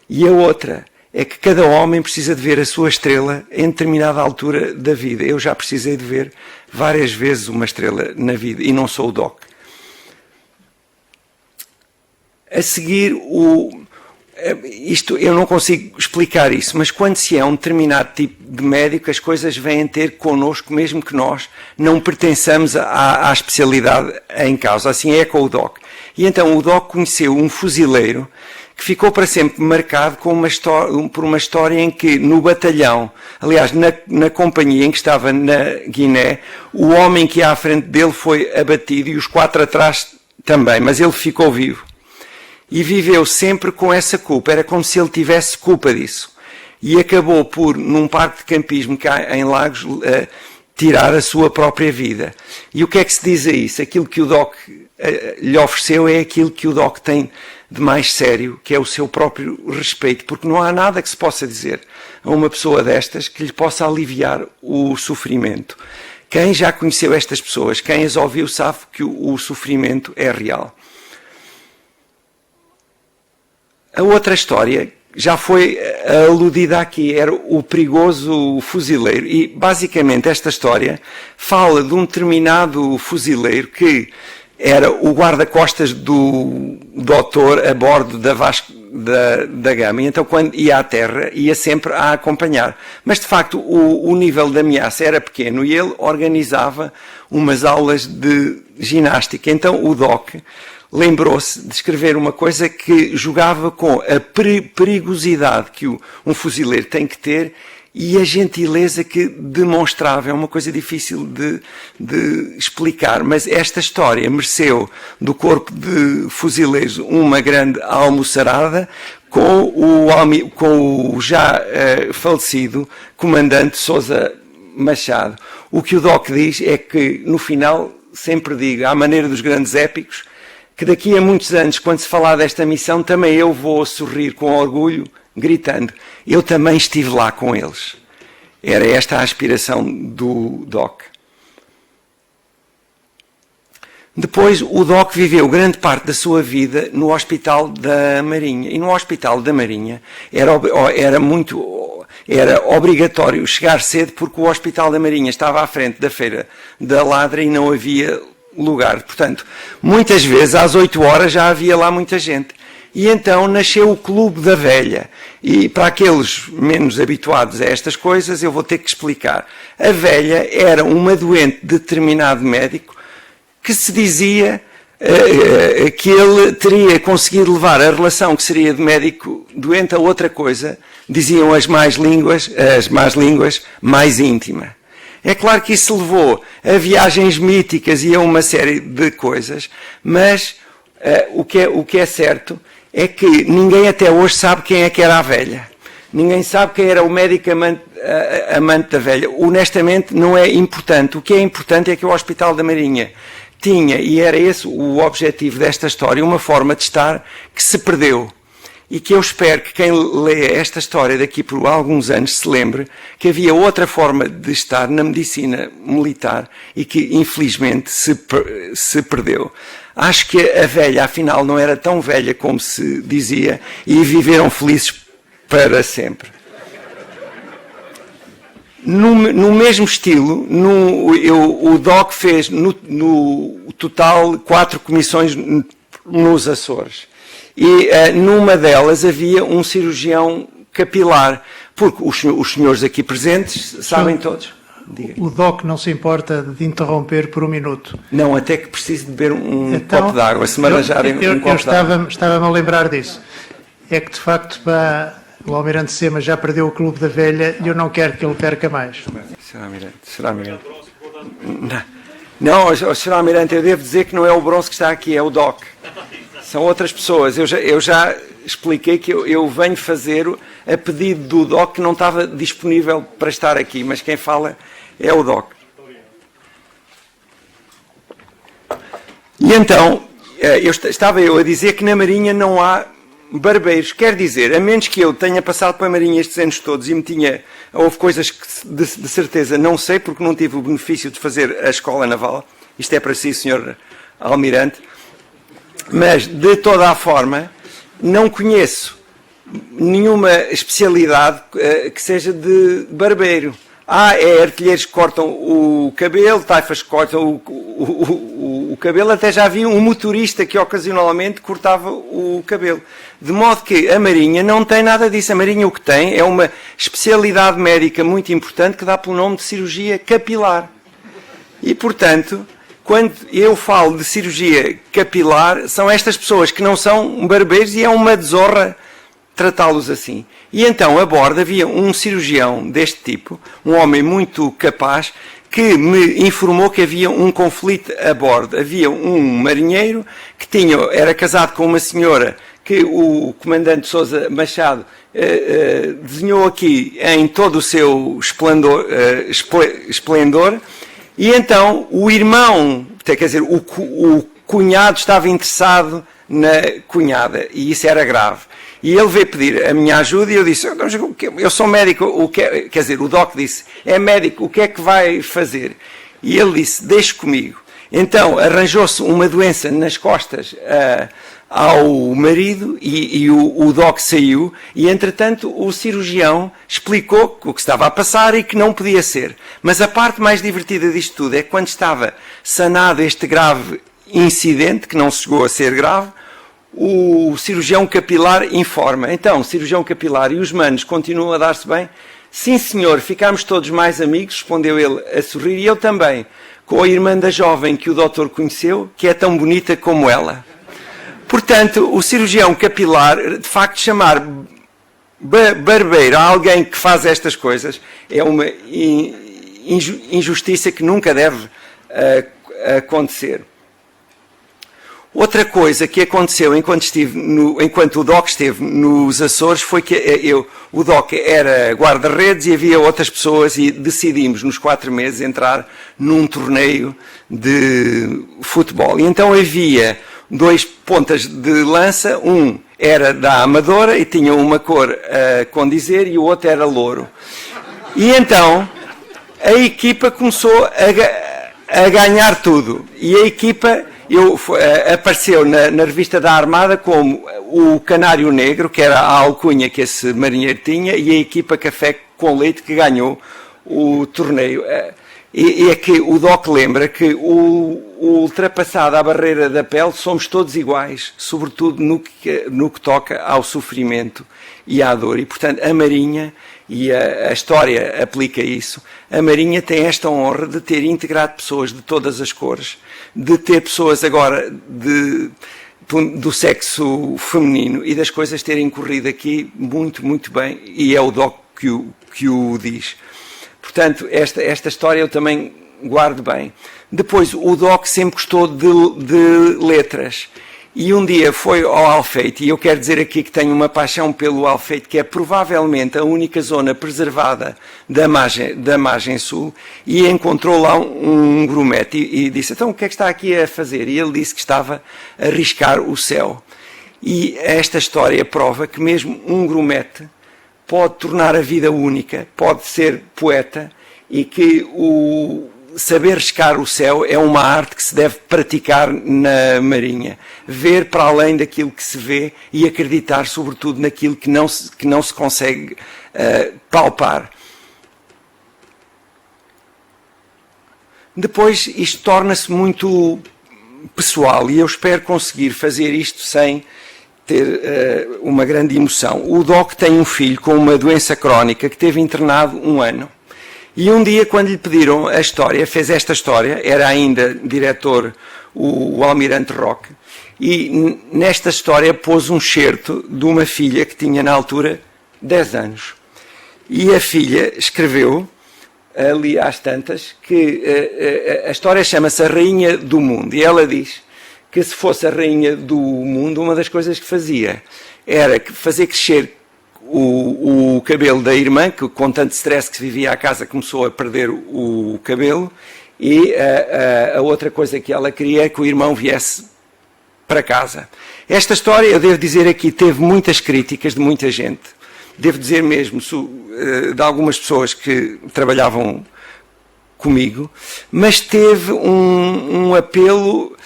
E a outra é que cada homem precisa de ver a sua estrela em determinada altura da vida. Eu já precisei de ver várias vezes uma estrela na vida e não sou o Doc. A seguir, isto eu não consigo explicar isso, mas quando se é um determinado tipo de médico, as coisas vêm ter connosco, mesmo que nós não pertençamos à especialidade em causa. Assim é com o Doc. E então o Doc conheceu um fuzileiro que ficou para sempre marcado por uma história em que no batalhão, aliás, na companhia em que estava na Guiné, o homem que ia à frente dele foi abatido e os 4 atrás também, mas ele ficou vivo. E viveu sempre com essa culpa, era como se ele tivesse culpa disso. E acabou por, num parque de campismo cá em Lagos, tirar a sua própria vida. E o que é que se diz a isso? Aquilo que o Doc lhe ofereceu é aquilo que o Doc tem de mais sério, que é o seu próprio respeito, porque não há nada que se possa dizer a uma pessoa destas que lhe possa aliviar o sofrimento. Quem já conheceu estas pessoas, quem as ouviu, sabe que o sofrimento é real. A outra história já foi aludida aqui, era o perigoso fuzileiro. E, basicamente, esta história fala de um determinado fuzileiro que era o guarda-costas do doutor a bordo da Vasco da Gama. E então, quando ia à terra, ia sempre a acompanhar. Mas, de facto, o nível de ameaça era pequeno e ele organizava umas aulas de ginástica. Então, o Doc lembrou-se de escrever uma coisa que jogava com a perigosidade que um fuzileiro tem que ter e a gentileza que demonstrava. É uma coisa difícil de explicar, mas esta história mereceu do corpo de fuzileiros uma grande almoçarada com o já falecido comandante Sousa Machado. O que o Doc diz é que, no final, sempre digo, à maneira dos grandes épicos, que daqui a muitos anos, quando se falar desta missão, também eu vou sorrir com orgulho, gritando, eu também estive lá com eles. Era esta a aspiração do Doc. Depois, o Doc viveu grande parte da sua vida no Hospital da Marinha. E no Hospital da Marinha era obrigatório chegar cedo porque o Hospital da Marinha estava à frente da Feira da Ladra e não havia lugar. Portanto, muitas vezes às 8 horas já havia lá muita gente. E então nasceu o Clube da Velha. E para aqueles menos habituados a estas coisas, eu vou ter que explicar. A velha era uma doente de determinado médico que se dizia que ele teria conseguido levar a relação que seria de médico doente a outra coisa, diziam as más línguas, mais íntima. É claro que isso levou a viagens míticas e a uma série de coisas, mas o que é certo é que ninguém até hoje sabe quem é que era a velha. Ninguém sabe quem era o médico amante da velha. Honestamente, não é importante. O que é importante é que o Hospital da Marinha tinha, e era esse o objetivo desta história, uma forma de estar que se perdeu. E que eu espero que quem leia esta história daqui por alguns anos se lembre que havia outra forma de estar na medicina militar e que, infelizmente, se perdeu. Acho que a velha, afinal, não era tão velha como se dizia e viveram felizes para sempre. No mesmo estilo, o Doc fez, no total, 4 comissões nos Açores. E numa delas havia um cirurgião capilar, porque os senhores aqui presentes sabem todos. Diga. O Doc não se importa de interromper por 1 minuto. Não, até que preciso de beber um copo de água, se me arranjarem um copo de água. Estava-me a lembrar disso. É que, de facto, o Almirante Sema já perdeu o Clube da Velha e eu não quero que ele perca mais. Será Almirante. Não, Sr. Almirante, eu devo dizer que não é o Bronze que está aqui, é o Doc. São outras pessoas. Eu já expliquei que eu venho fazer a pedido do Doc, que não estava disponível para estar aqui, mas quem fala é o Doc. E então, estava eu a dizer que na Marinha não há barbeiros. Quer dizer, a menos que eu tenha passado pela Marinha estes anos todos e houve coisas que de certeza não sei, porque não tive o benefício de fazer a escola naval. Isto é para si, Sr. Almirante. Mas, de toda a forma, não conheço nenhuma especialidade que seja de barbeiro. É artilheiros que cortam o cabelo, taifas que cortam o cabelo, até já havia um motorista que ocasionalmente cortava o cabelo. De modo que a Marinha não tem nada disso. A Marinha o que tem é uma especialidade médica muito importante que dá pelo nome de cirurgia capilar. E, portanto, quando eu falo de cirurgia capilar, são estas pessoas que não são barbeiros e é uma desonra tratá-los assim. E então, a bordo, havia um cirurgião deste tipo, um homem muito capaz, que me informou que havia um conflito a bordo. Havia um marinheiro que era casado com uma senhora que o comandante Sousa Machado desenhou aqui em todo o seu esplendor. E então, o irmão, quer dizer, o cunhado estava interessado na cunhada, e isso era grave. E ele veio pedir a minha ajuda e eu disse, eu sou médico, quer dizer, o doc disse, é médico, o que é que vai fazer? E ele disse, deixe comigo. Então arranjou-se uma doença nas costas ao marido e o doc saiu e, entretanto, o cirurgião explicou o que estava a passar e que não podia ser. Mas a parte mais divertida disto tudo é que quando estava sanado este grave incidente, que não chegou a ser grave, o cirurgião capilar informa. Então, o cirurgião capilar e os manos continuam a dar-se bem? Sim, senhor, ficámos todos mais amigos, respondeu ele a sorrir, e eu também, com a irmã da jovem que o doutor conheceu, que é tão bonita como ela. Portanto, o cirurgião capilar, de facto, chamar barbeiro a alguém que faz estas coisas é uma injustiça que nunca deve acontecer. Outra coisa que aconteceu enquanto o Doc esteve nos Açores foi que o Doc era guarda-redes e havia outras pessoas e decidimos nos 4 meses entrar num torneio de futebol. E então havia 2 pontas de lança, um era da Amadora e tinha uma cor a condizer e o outro era louro. E então a equipa começou a ganhar tudo. E a equipa apareceu na revista da Armada como o Canário Negro, que era a alcunha que esse marinheiro tinha, e a equipa Café com Leite que ganhou o torneio. E é que o Doc lembra que ultrapassada a barreira da pele somos todos iguais, sobretudo no que toca ao sofrimento e à dor. E, portanto, a Marinha, e a história aplica isso, a Marinha tem esta honra de ter integrado pessoas de todas as cores, de ter pessoas agora do sexo feminino e das coisas terem corrido aqui muito, muito bem, e é o Doc que o diz. Portanto, esta história eu também guardo bem. Depois, o Doc sempre gostou de letras. E um dia foi ao Alfeite, e eu quero dizer aqui que tenho uma paixão pelo Alfeite, que é provavelmente a única zona preservada da margem sul, e encontrou lá um grumete e disse, então o que é que está aqui a fazer? E ele disse que estava a riscar o céu. E esta história prova que mesmo um grumete pode tornar a vida única, pode ser poeta, e que o saber riscar o céu é uma arte que se deve praticar na Marinha. Ver para além daquilo que se vê e acreditar, sobretudo, naquilo que não se consegue palpar. Depois, isto torna-se muito pessoal e eu espero conseguir fazer isto sem ter uma grande emoção. O Doc tem um filho com uma doença crónica que teve internado 1 ano. E um dia, quando lhe pediram a história, fez esta história, era ainda diretor o Almirante Roque, e nesta história pôs um excerto de uma filha que tinha na altura 10 anos. E a filha escreveu, ali às tantas, que a história chama-se A Rainha do Mundo, e ela diz que se fosse a Rainha do Mundo, uma das coisas que fazia era fazer crescer o cabelo da irmã, que com tanto stress que vivia à casa começou a perder o cabelo, e a outra coisa que ela queria é que o irmão viesse para casa. Esta história, eu devo dizer aqui, teve muitas críticas de muita gente. Devo dizer mesmo de algumas pessoas que trabalhavam comigo, mas teve um apelo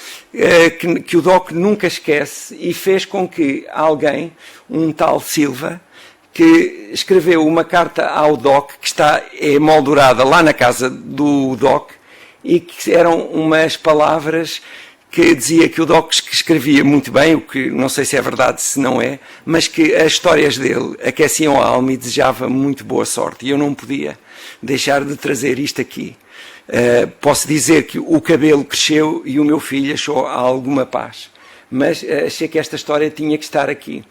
que o Doc nunca esquece e fez com que alguém, um tal Silva, que escreveu uma carta ao Doc, que está emoldurada lá na casa do Doc, e que eram umas palavras que dizia que o Doc escrevia muito bem, o que não sei se é verdade, se não é, mas que as histórias dele aqueciam a alma e desejava muito boa sorte. E eu não podia deixar de trazer isto aqui. Posso dizer que o cabelo cresceu e o meu filho achou alguma paz. Mas achei que esta história tinha que estar aqui.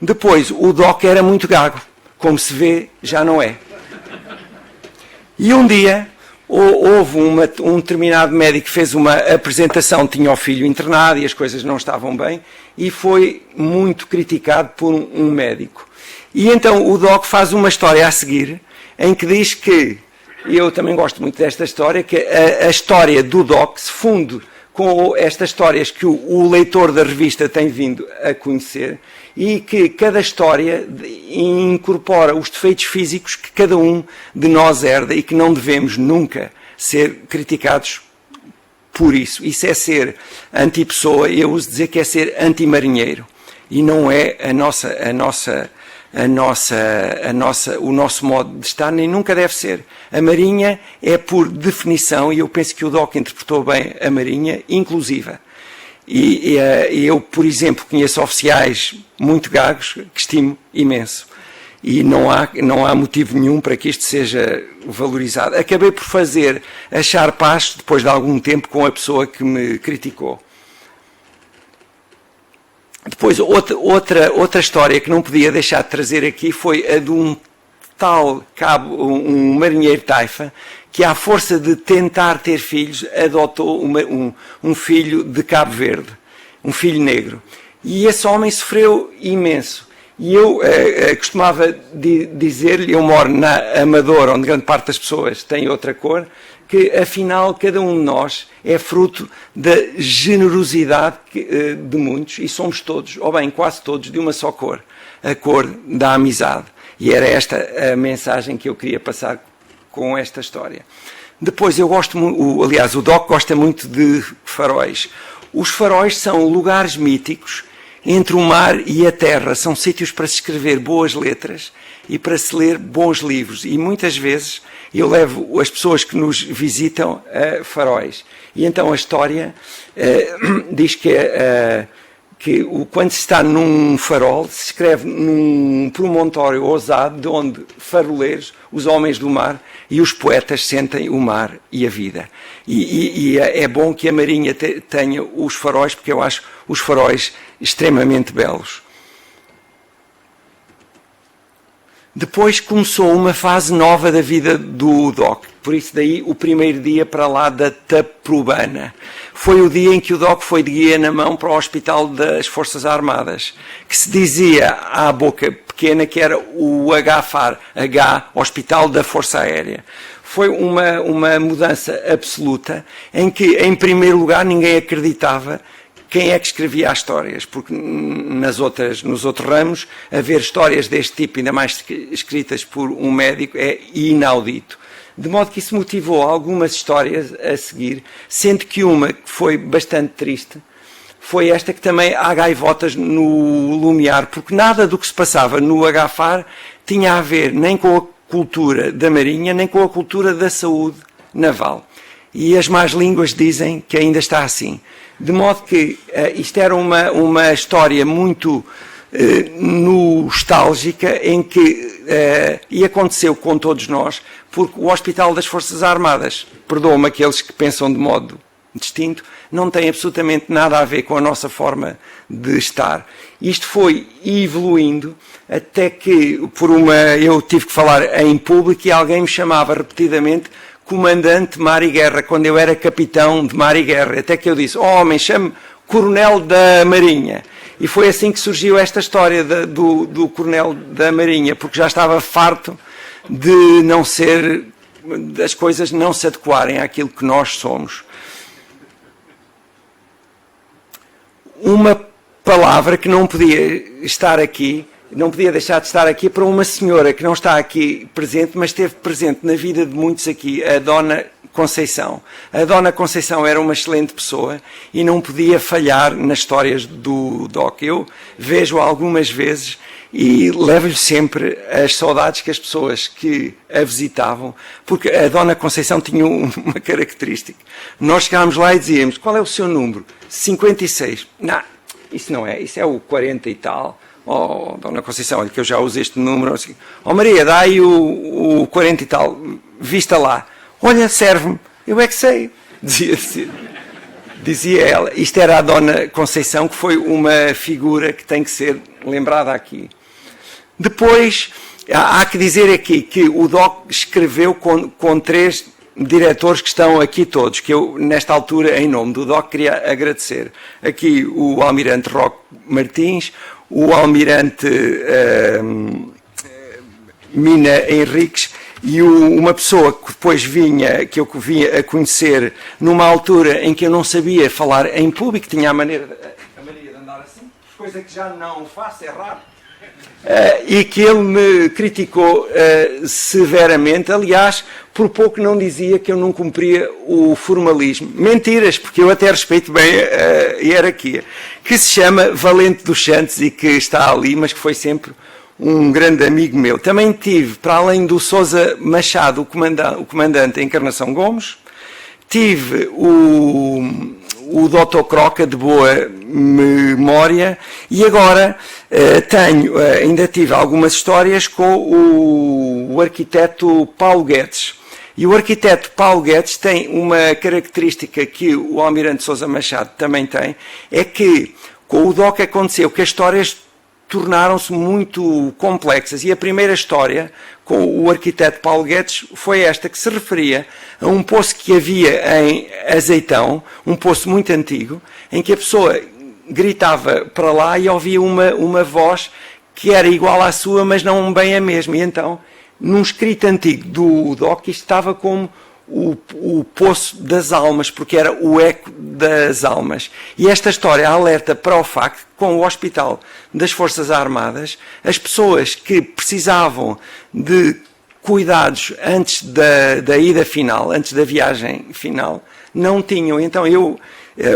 Depois, o Doc era muito gago. Como se vê, já não é. E um dia, houve um determinado médico que fez uma apresentação, tinha o filho internado e as coisas não estavam bem, e foi muito criticado por um médico. E então o Doc faz uma história a seguir, em que diz que, e eu também gosto muito desta história, que a história do Doc se funde com estas histórias que o leitor da revista tem vindo a conhecer, e que cada história incorpora os defeitos físicos que cada um de nós herda e que não devemos nunca ser criticados por isso. Isso é ser antipessoa, eu uso dizer que é ser antimarinheiro. E não é o nosso modo de estar, nem nunca deve ser. A Marinha é, por definição, e eu penso que o Doc interpretou bem a Marinha, inclusiva. E eu, por exemplo, conheço oficiais muito gagos que estimo imenso. E não há motivo nenhum para que isto seja valorizado. Acabei por achar paz, depois de algum tempo, com a pessoa que me criticou. Depois, outra história que não podia deixar de trazer aqui foi a de um tal cabo, um marinheiro taifa, que à força de tentar ter filhos, adotou um filho de Cabo Verde, um filho negro. E esse homem sofreu imenso. E eu costumava dizer-lhe, eu moro na Amadora, onde grande parte das pessoas tem outra cor, que afinal cada um de nós é fruto da generosidade de muitos, e somos todos, ou bem, quase todos, de uma só cor, a cor da amizade. E era esta a mensagem que eu queria passar com esta história. Depois, eu gosto muito, aliás, o Doc gosta muito de faróis. Os faróis são lugares míticos entre o mar e a terra. São sítios para se escrever boas letras e para se ler bons livros. E muitas vezes eu levo as pessoas que nos visitam a faróis. E então a história diz que quando se está num farol, se escreve num promontório ousado, de onde faroleiros, os homens do mar e os poetas sentem o mar e a vida. E é bom que a Marinha tenha os faróis, porque eu acho os faróis extremamente belos. Depois começou uma fase nova da vida do Doc. Por isso daí o primeiro dia para lá da Taprobana. Foi o dia em que o Doc foi de guia na mão para o Hospital das Forças Armadas, que se dizia à boca pequena que era o HFAR, Hospital da Força Aérea. Foi uma mudança absoluta, em que, em primeiro lugar, ninguém acreditava quem é que escrevia as histórias, porque nos outros ramos, haver histórias deste tipo, ainda mais escritas por um médico, é inaudito. De modo que isso motivou algumas histórias a seguir, sendo que uma que foi bastante triste, foi esta que também há gaivotas no Lumiar, porque nada do que se passava no HFAR tinha a ver nem com a cultura da Marinha, nem com a cultura da saúde naval. E as más línguas dizem que ainda está assim. De modo que isto era uma história muito nostálgica, em que, e aconteceu com todos nós, porque o Hospital das Forças Armadas, perdoa-me aqueles que pensam de modo distinto, não tem absolutamente nada a ver com a nossa forma de estar. Isto foi evoluindo até que, eu tive que falar em público e alguém me chamava repetidamente comandante Mar e Guerra, quando eu era capitão de Mar e Guerra, até que eu disse, homem, chame coronel da Marinha. E foi assim que surgiu esta história do coronel da Marinha, porque já estava farto de das coisas não se adequarem àquilo que nós somos. Uma palavra que não podia estar aqui, não podia deixar de estar aqui, para uma senhora que não está aqui presente, mas esteve presente na vida de muitos aqui, a Dona Conceição. A Dona Conceição era uma excelente pessoa e não podia falhar nas histórias do Doc. Eu vejo-a algumas vezes e levo-lhe sempre as saudades que as pessoas que a visitavam, porque a Dona Conceição tinha uma característica. Nós chegávamos lá e dizíamos: qual é o seu número? 56. Não, isso não é, isso é o 40 e tal. Oh, Dona Conceição, olha que eu já uso este número. Oh, Maria, dá aí o 40 e tal, vista lá. Olha, serve-me, eu é que sei. Dizia ela. Isto era a Dona Conceição, que foi uma figura que tem que ser lembrada aqui. Depois, há que dizer aqui que o Doc escreveu com 3 diretores que estão aqui todos, que eu, nesta altura, em nome do Doc, queria agradecer. Aqui o Almirante Roque Martins, o Almirante Mina Henriques e uma pessoa que depois que eu vinha a conhecer numa altura em que eu não sabia falar em público, tinha a mania de andar assim, coisa que já não faço, é raro. E que ele me criticou severamente. Aliás, por pouco não dizia que eu não cumpria o formalismo. Mentiras, porque eu até respeito bem a hierarquia. Que se chama Valente dos Santos e que está ali, mas que foi sempre um grande amigo meu. Também tive, para além do Sousa Machado, o comandante Encarnação Gomes, tive o Dr. Croca, de boa memória, e agora ainda tive algumas histórias com o arquiteto Paulo Guedes. E o arquiteto Paulo Guedes tem uma característica que o Almirante Sousa Machado também tem, é que com o Doc aconteceu que as histórias tornaram-se muito complexas. E a primeira história com o arquiteto Paulo Guedes foi esta, que se referia a um poço que havia em Azeitão, um poço muito antigo, em que a pessoa gritava para lá e ouvia uma voz que era igual à sua, mas não bem a mesma. E então, num escrito antigo do Doc, isto estava como o poço das almas, porque era o eco das almas. E esta história alerta para o facto que, com o Hospital das Forças Armadas, as pessoas que precisavam de cuidados antes da ida final, antes da viagem final, não tinham. Então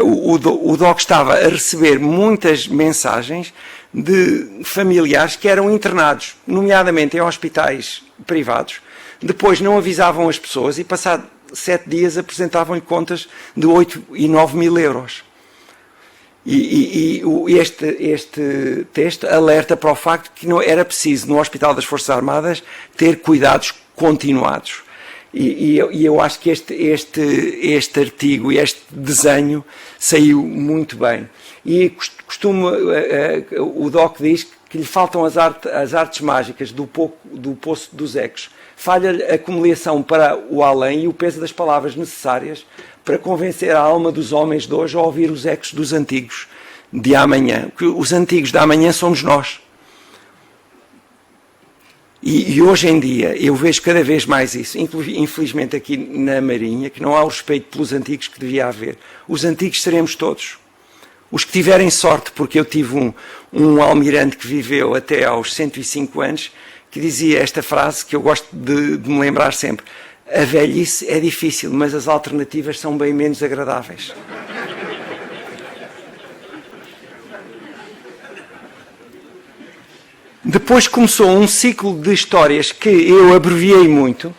o Doc estava a receber muitas mensagens de familiares que eram internados, nomeadamente em hospitais privados. Depois não avisavam as pessoas e, passado 7 dias, apresentavam-lhe contas de 8 e 9 mil euros. E este texto alerta para o facto que não era preciso, no Hospital das Forças Armadas, ter cuidados continuados. E eu acho que este artigo, este desenho, saiu muito bem. E o Doc diz que lhe faltam as artes mágicas do Poço dos Ecos. Falha-lhe a comunicação para o além e o peso das palavras necessárias para convencer a alma dos homens de hoje a ouvir os ecos dos antigos de amanhã. Porque os antigos de amanhã somos nós. E hoje em dia eu vejo cada vez mais isso, infelizmente aqui na Marinha, que não há o respeito pelos antigos que devia haver. Os antigos seremos todos. Os que tiverem sorte, porque eu tive um almirante que viveu até aos 105 anos, que dizia esta frase que eu gosto de me lembrar sempre: a velhice é difícil, mas as alternativas são bem menos agradáveis. Depois começou um ciclo de histórias que eu abreviei muito,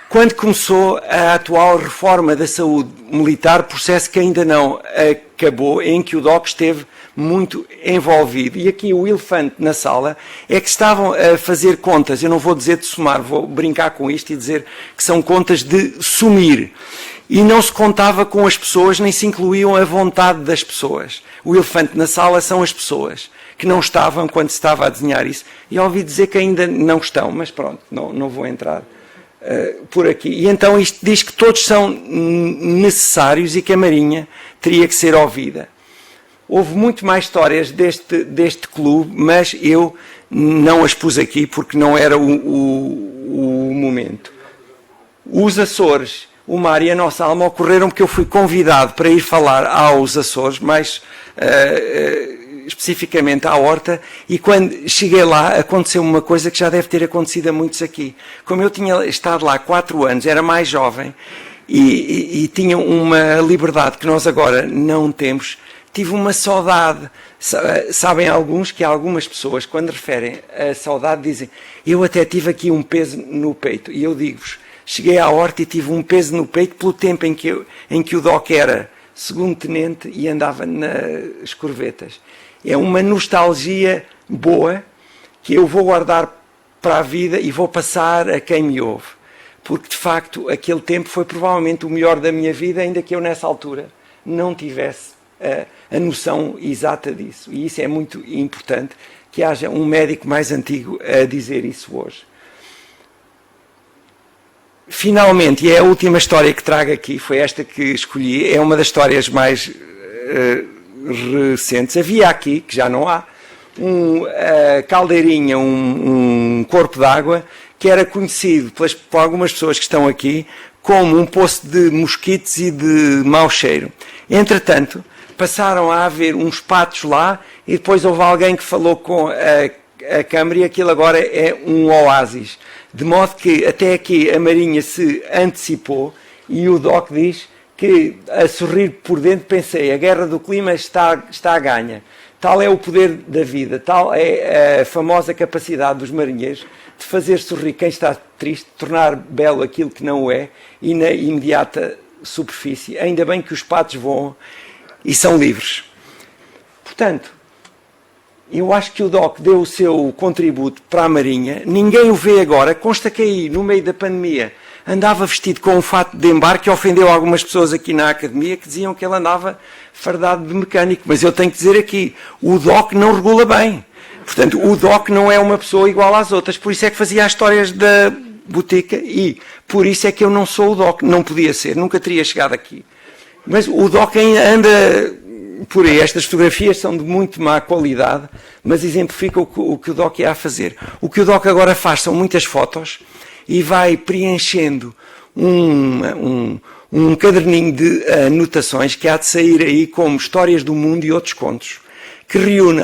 quando começou a atual reforma da saúde militar, processo que ainda não acabou, em que o Doc esteve muito envolvido. E aqui o elefante na sala é que estavam a fazer contas, eu não vou dizer de somar, vou brincar com isto e dizer que são contas de sumir. E não se contava com as pessoas, nem se incluíam a vontade das pessoas. O elefante na sala são as pessoas que não estavam quando se estava a desenhar isso. E ouvi dizer que ainda não estão, mas pronto, não vou entrar por aqui. E então isto diz que todos são necessários e que a Marinha teria que ser ouvida. Houve muito mais histórias deste clube, mas eu não as pus aqui porque não era o momento. Os Açores, o mar e a nossa alma ocorreram porque eu fui convidado para ir falar aos Açores, mais especificamente à Horta, e quando cheguei lá aconteceu uma coisa que já deve ter acontecido a muitos aqui. Como eu tinha estado lá 4 anos, era mais jovem, e tinham uma liberdade que nós agora não temos. Tive uma saudade. Sabem alguns que algumas pessoas, quando referem a saudade, dizem: eu até tive aqui um peso no peito. E eu digo-vos, cheguei à horta e tive um peso no peito pelo tempo em que o Doc era segundo tenente e andava nas corvetas. É uma nostalgia boa que eu vou guardar para a vida e vou passar a quem me ouve. Porque, de facto, aquele tempo foi provavelmente o melhor da minha vida, ainda que eu, nessa altura, não tivesse a noção exata disso. E isso é muito importante, que haja um médico mais antigo a dizer isso hoje. Finalmente, e é a última história que trago aqui, foi esta que escolhi, é uma das histórias mais recentes. Havia aqui, que já não há, caldeirinha, um corpo d'água, que era conhecido por algumas pessoas que estão aqui como um poço de mosquitos e de mau cheiro. Entretanto, passaram a haver uns patos lá e depois houve alguém que falou com a Câmara e aquilo agora é um oásis. De modo que até aqui a Marinha se antecipou e o Doc diz que, a sorrir por dentro, pensei: a guerra do clima está a ganha. Tal é o poder da vida, tal é a famosa capacidade dos marinheiros de fazer sorrir quem está triste, tornar belo aquilo que não o é e na imediata superfície. Ainda bem que os patos voam e são livres. Portanto, eu acho que o Doc deu o seu contributo para a Marinha. Ninguém o vê agora. Consta que aí, no meio da pandemia, andava vestido com um fato de embarque e ofendeu algumas pessoas aqui na academia que diziam que ele andava fardado de mecânico. Mas eu tenho que dizer aqui, o Doc não regula bem. Portanto, o Doc não é uma pessoa igual às outras. Por isso é que fazia as histórias da botica e por isso é que eu não sou o Doc. Não podia ser, nunca teria chegado aqui. Mas o Doc ainda anda por aí. Estas fotografias são de muito má qualidade, mas exemplificam o que o Doc ia a fazer. O que o Doc agora faz são muitas fotos e vai preenchendo um caderninho de anotações que há de sair aí como Histórias do Mundo e outros contos, que reúne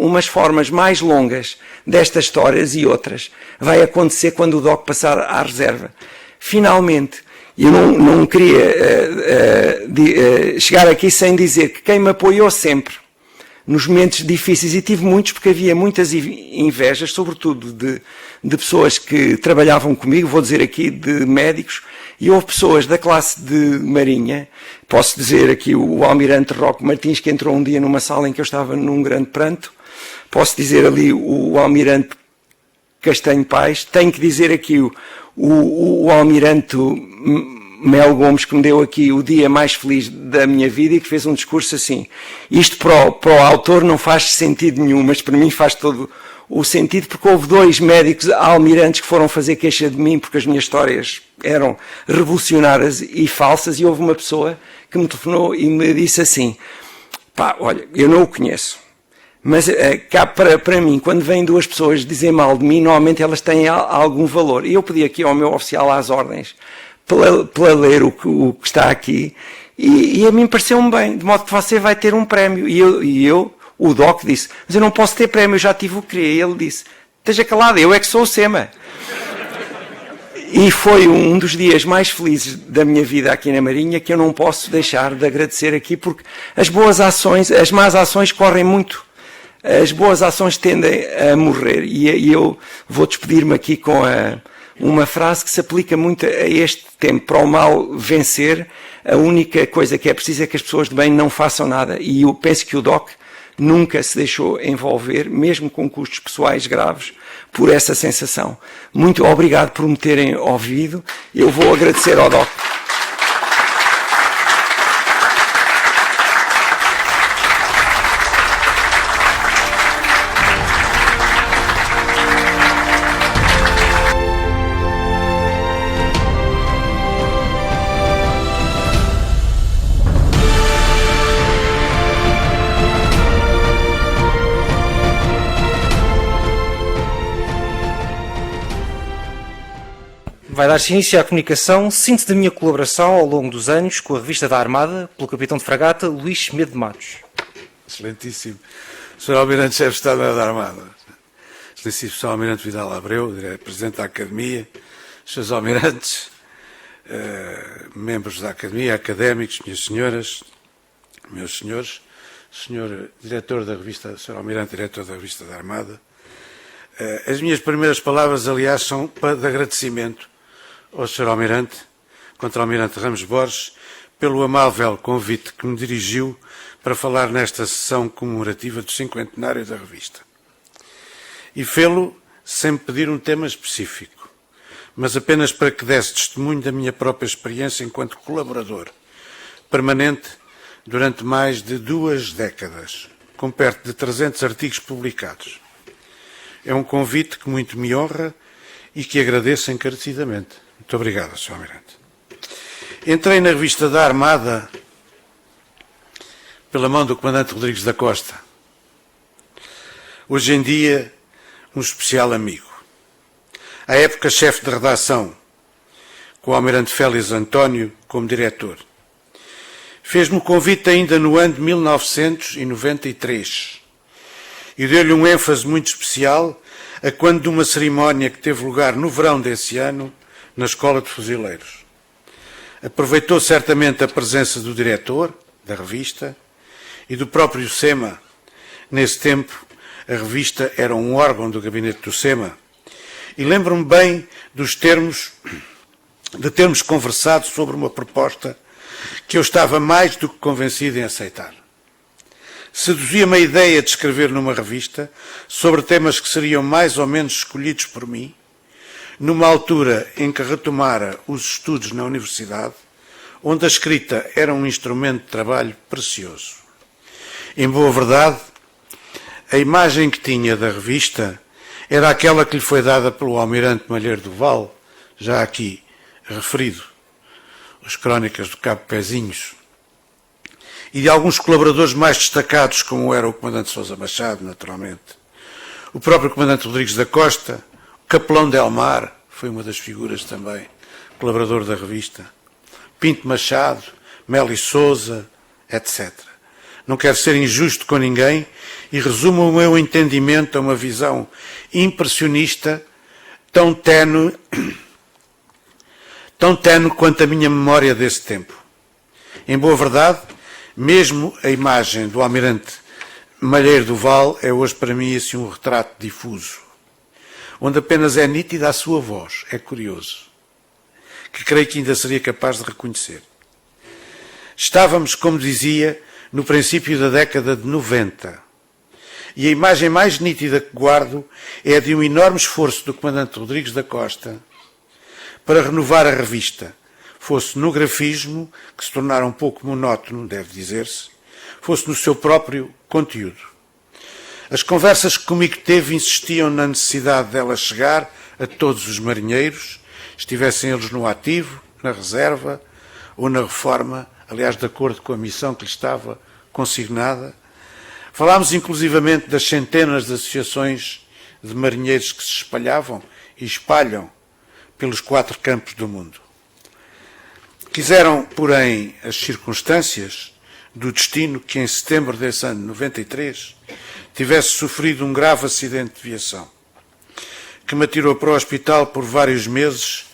umas formas mais longas destas histórias e outras. Vai acontecer quando o Doc passar à reserva. Finalmente, eu não queria chegar aqui sem dizer que quem me apoiou sempre nos momentos difíceis, e tive muitos porque havia muitas invejas, sobretudo de pessoas que trabalhavam comigo, vou dizer aqui de médicos, e houve pessoas da classe de Marinha, posso dizer aqui o almirante Roque Martins, que entrou um dia numa sala em que eu estava num grande pranto, posso dizer ali o almirante Castanho Paz, tenho que dizer aqui o almirante Mel Gomes, que me deu aqui o dia mais feliz da minha vida e que fez um discurso assim: isto para o autor não faz sentido nenhum, mas para mim faz todo o sentido, porque houve 2 médicos almirantes que foram fazer queixa de mim porque as minhas histórias eram revolucionárias e falsas, e houve uma pessoa que me telefonou e me disse assim: pá, olha, eu não o conheço, mas cá para mim, quando vêm 2 pessoas dizer mal de mim, normalmente elas têm algum valor. E eu pedi aqui ao meu oficial às ordens para ler o que está aqui, e a mim pareceu-me bem, de modo que você vai ter um prémio. E eu, o Doc, disse: mas eu não posso ter prémio, eu já tive o que queria. E ele disse: esteja calado, eu é que sou o SEMA. E foi um dos dias mais felizes da minha vida aqui na Marinha, que eu não posso deixar de agradecer aqui, porque as boas ações, as más ações correm muito. As boas ações tendem a morrer. E eu vou despedir-me aqui com uma frase que se aplica muito a este tempo. Para o mal vencer, a única coisa que é preciso é que as pessoas de bem não façam nada. E eu penso que o Doc nunca se deixou envolver, mesmo com custos pessoais graves, por essa sensação. Muito obrigado por me terem ouvido. Eu vou agradecer ao Doc. Vai dar-se início à comunicação, síntese da minha colaboração ao longo dos anos com a revista da Armada, pelo capitão de fragata Luís Semedo de Matos. Excelentíssimo Sr. Almirante-Chefe de Estado da Armada, Excelentíssimo Sr. Almirante Vidal Abreu, Presidente da Academia, Srs. Almirantes, membros da Academia, académicos, minhas senhoras, meus senhores, senhor diretor da revista, Sr. Almirante, diretor da revista da Armada. As minhas primeiras palavras, aliás, são de agradecimento ao Sr. Almirante, Contra-Almirante Ramos Borges, pelo amável convite que me dirigiu para falar nesta sessão comemorativa do cinquentenário da revista. E fê-lo sem me pedir um tema específico, mas apenas para que desse testemunho da minha própria experiência enquanto colaborador permanente durante mais de 2 décadas, com perto de 300 artigos publicados. É um convite que muito me honra e que agradeço encarecidamente. Muito obrigado, Sr. Almirante. Entrei na revista da Armada pela mão do Comandante Rodrigues da Costa. Hoje em dia, um especial amigo. À época, chefe de redação, com o Almirante Félix António como diretor. Fez-me o convite ainda no ano de 1993 e deu-lhe um ênfase muito especial a quando de uma cerimónia que teve lugar no verão desse ano na Escola de Fuzileiros. Aproveitou certamente a presença do diretor da revista e do próprio SEMA. Nesse tempo, a revista era um órgão do gabinete do SEMA. E lembro-me bem de termos conversado sobre uma proposta que eu estava mais do que convencido em aceitar. Seduzia-me a ideia de escrever numa revista sobre temas que seriam mais ou menos escolhidos por mim, numa altura em que retomara os estudos na universidade, onde a escrita era um instrumento de trabalho precioso. Em boa verdade, a imagem que tinha da revista era aquela que lhe foi dada pelo Almirante Malheiro do Val, já aqui referido, as Crónicas do Cabo Pezinhos, e de alguns colaboradores mais destacados, como era o Comandante Sousa Machado, naturalmente, o próprio Comandante Rodrigues da Costa, o Capelão Delmar, foi uma das figuras também, colaborador da revista, Pinto Machado, Meli Sousa, etc. Não quero ser injusto com ninguém e resumo o meu entendimento a uma visão impressionista tão ténue quanto a minha memória desse tempo. Em boa verdade, mesmo a imagem do Almirante Malheiro do Val é hoje para mim assim um retrato difuso, onde apenas é nítida a sua voz, é curioso, que creio que ainda seria capaz de reconhecer. Estávamos, como dizia, no princípio da década de 90, e a imagem mais nítida que guardo é a de um enorme esforço do Comandante Rodrigues da Costa para renovar a revista, fosse no grafismo, que se tornara um pouco monótono, deve dizer-se, fosse no seu próprio conteúdo. As conversas que comigo teve insistiam na necessidade dela chegar a todos os marinheiros, estivessem eles no ativo, na reserva ou na reforma, aliás, de acordo com a missão que lhe estava consignada. Falámos inclusivamente das centenas de associações de marinheiros que se espalhavam e espalham pelos 4 campos do mundo. Quiseram, porém, as circunstâncias do destino que em setembro desse ano, 93, tivesse sofrido um grave acidente de viação, que me atirou para o hospital por vários meses,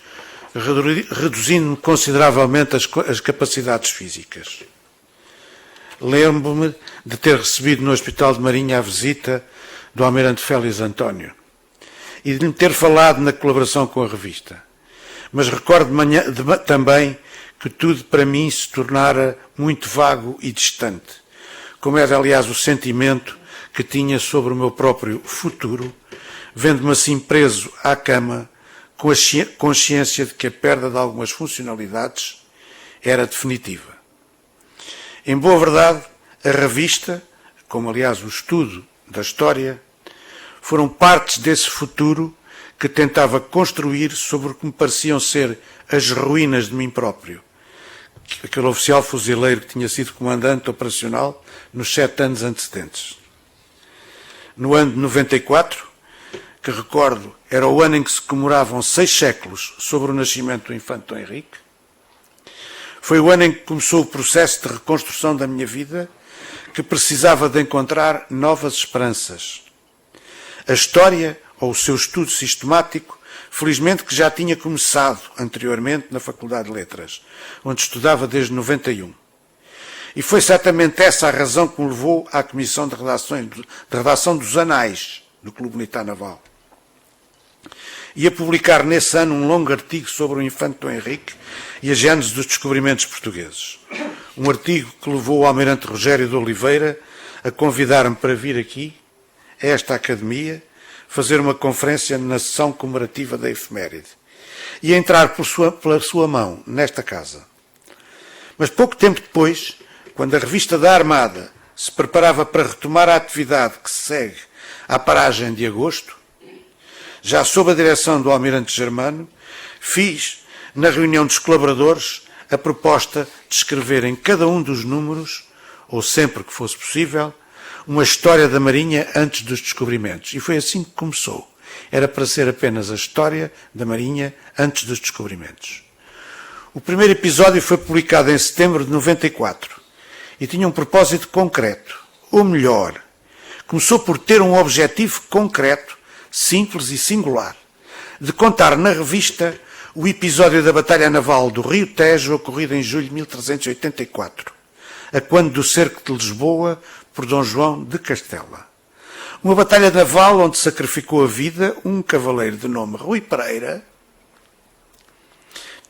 reduzindo-me consideravelmente as capacidades físicas. Lembro-me de ter recebido no Hospital de Marinha a visita do Almirante Félix António e de lhe ter falado na colaboração com a revista. Mas recordo também que tudo para mim se tornara muito vago e distante, como era, aliás, o sentimento que tinha sobre o meu próprio futuro, vendo-me assim preso à cama, com a consciência de que a perda de algumas funcionalidades era definitiva. Em boa verdade, a revista, como aliás o estudo da história, foram partes desse futuro que tentava construir sobre o que me pareciam ser as ruínas de mim próprio. Aquele oficial fuzileiro que tinha sido comandante operacional nos 7 anos antecedentes. No ano de 94, que recordo era o ano em que se comemoravam 6 séculos sobre o nascimento do infante Dom Henrique, foi o ano em que começou o processo de reconstrução da minha vida, que precisava de encontrar novas esperanças. A história ou o seu estudo sistemático, felizmente que já tinha começado anteriormente na Faculdade de Letras, onde estudava desde 91. E foi certamente essa a razão que me levou à Comissão de Redação dos Anais do Clube Militar Naval. E a publicar nesse ano um longo artigo sobre o infante Dom Henrique e a gênese dos descobrimentos portugueses. Um artigo que levou o almirante Rogério de Oliveira a convidar-me para vir aqui, a esta Academia, fazer uma conferência na sessão comemorativa da efeméride e a entrar pela sua mão nesta casa. Mas pouco tempo depois, quando a revista da Armada se preparava para retomar a atividade que se segue à paragem de agosto, já sob a direção do almirante Germano, fiz, na reunião dos colaboradores, a proposta de escrever em cada um dos números, ou sempre que fosse possível, uma história da Marinha antes dos descobrimentos. E foi assim que começou. Era para ser apenas a história da Marinha antes dos descobrimentos. O primeiro episódio foi publicado em setembro de 94 e tinha um propósito concreto, ou melhor, começou por ter um objetivo concreto, simples e singular, de contar na revista o episódio da Batalha Naval do Rio Tejo, ocorrido em julho de 1384, a quando do cerco de Lisboa por Dom João de Castela. Uma batalha naval onde sacrificou a vida um cavaleiro de nome Rui Pereira,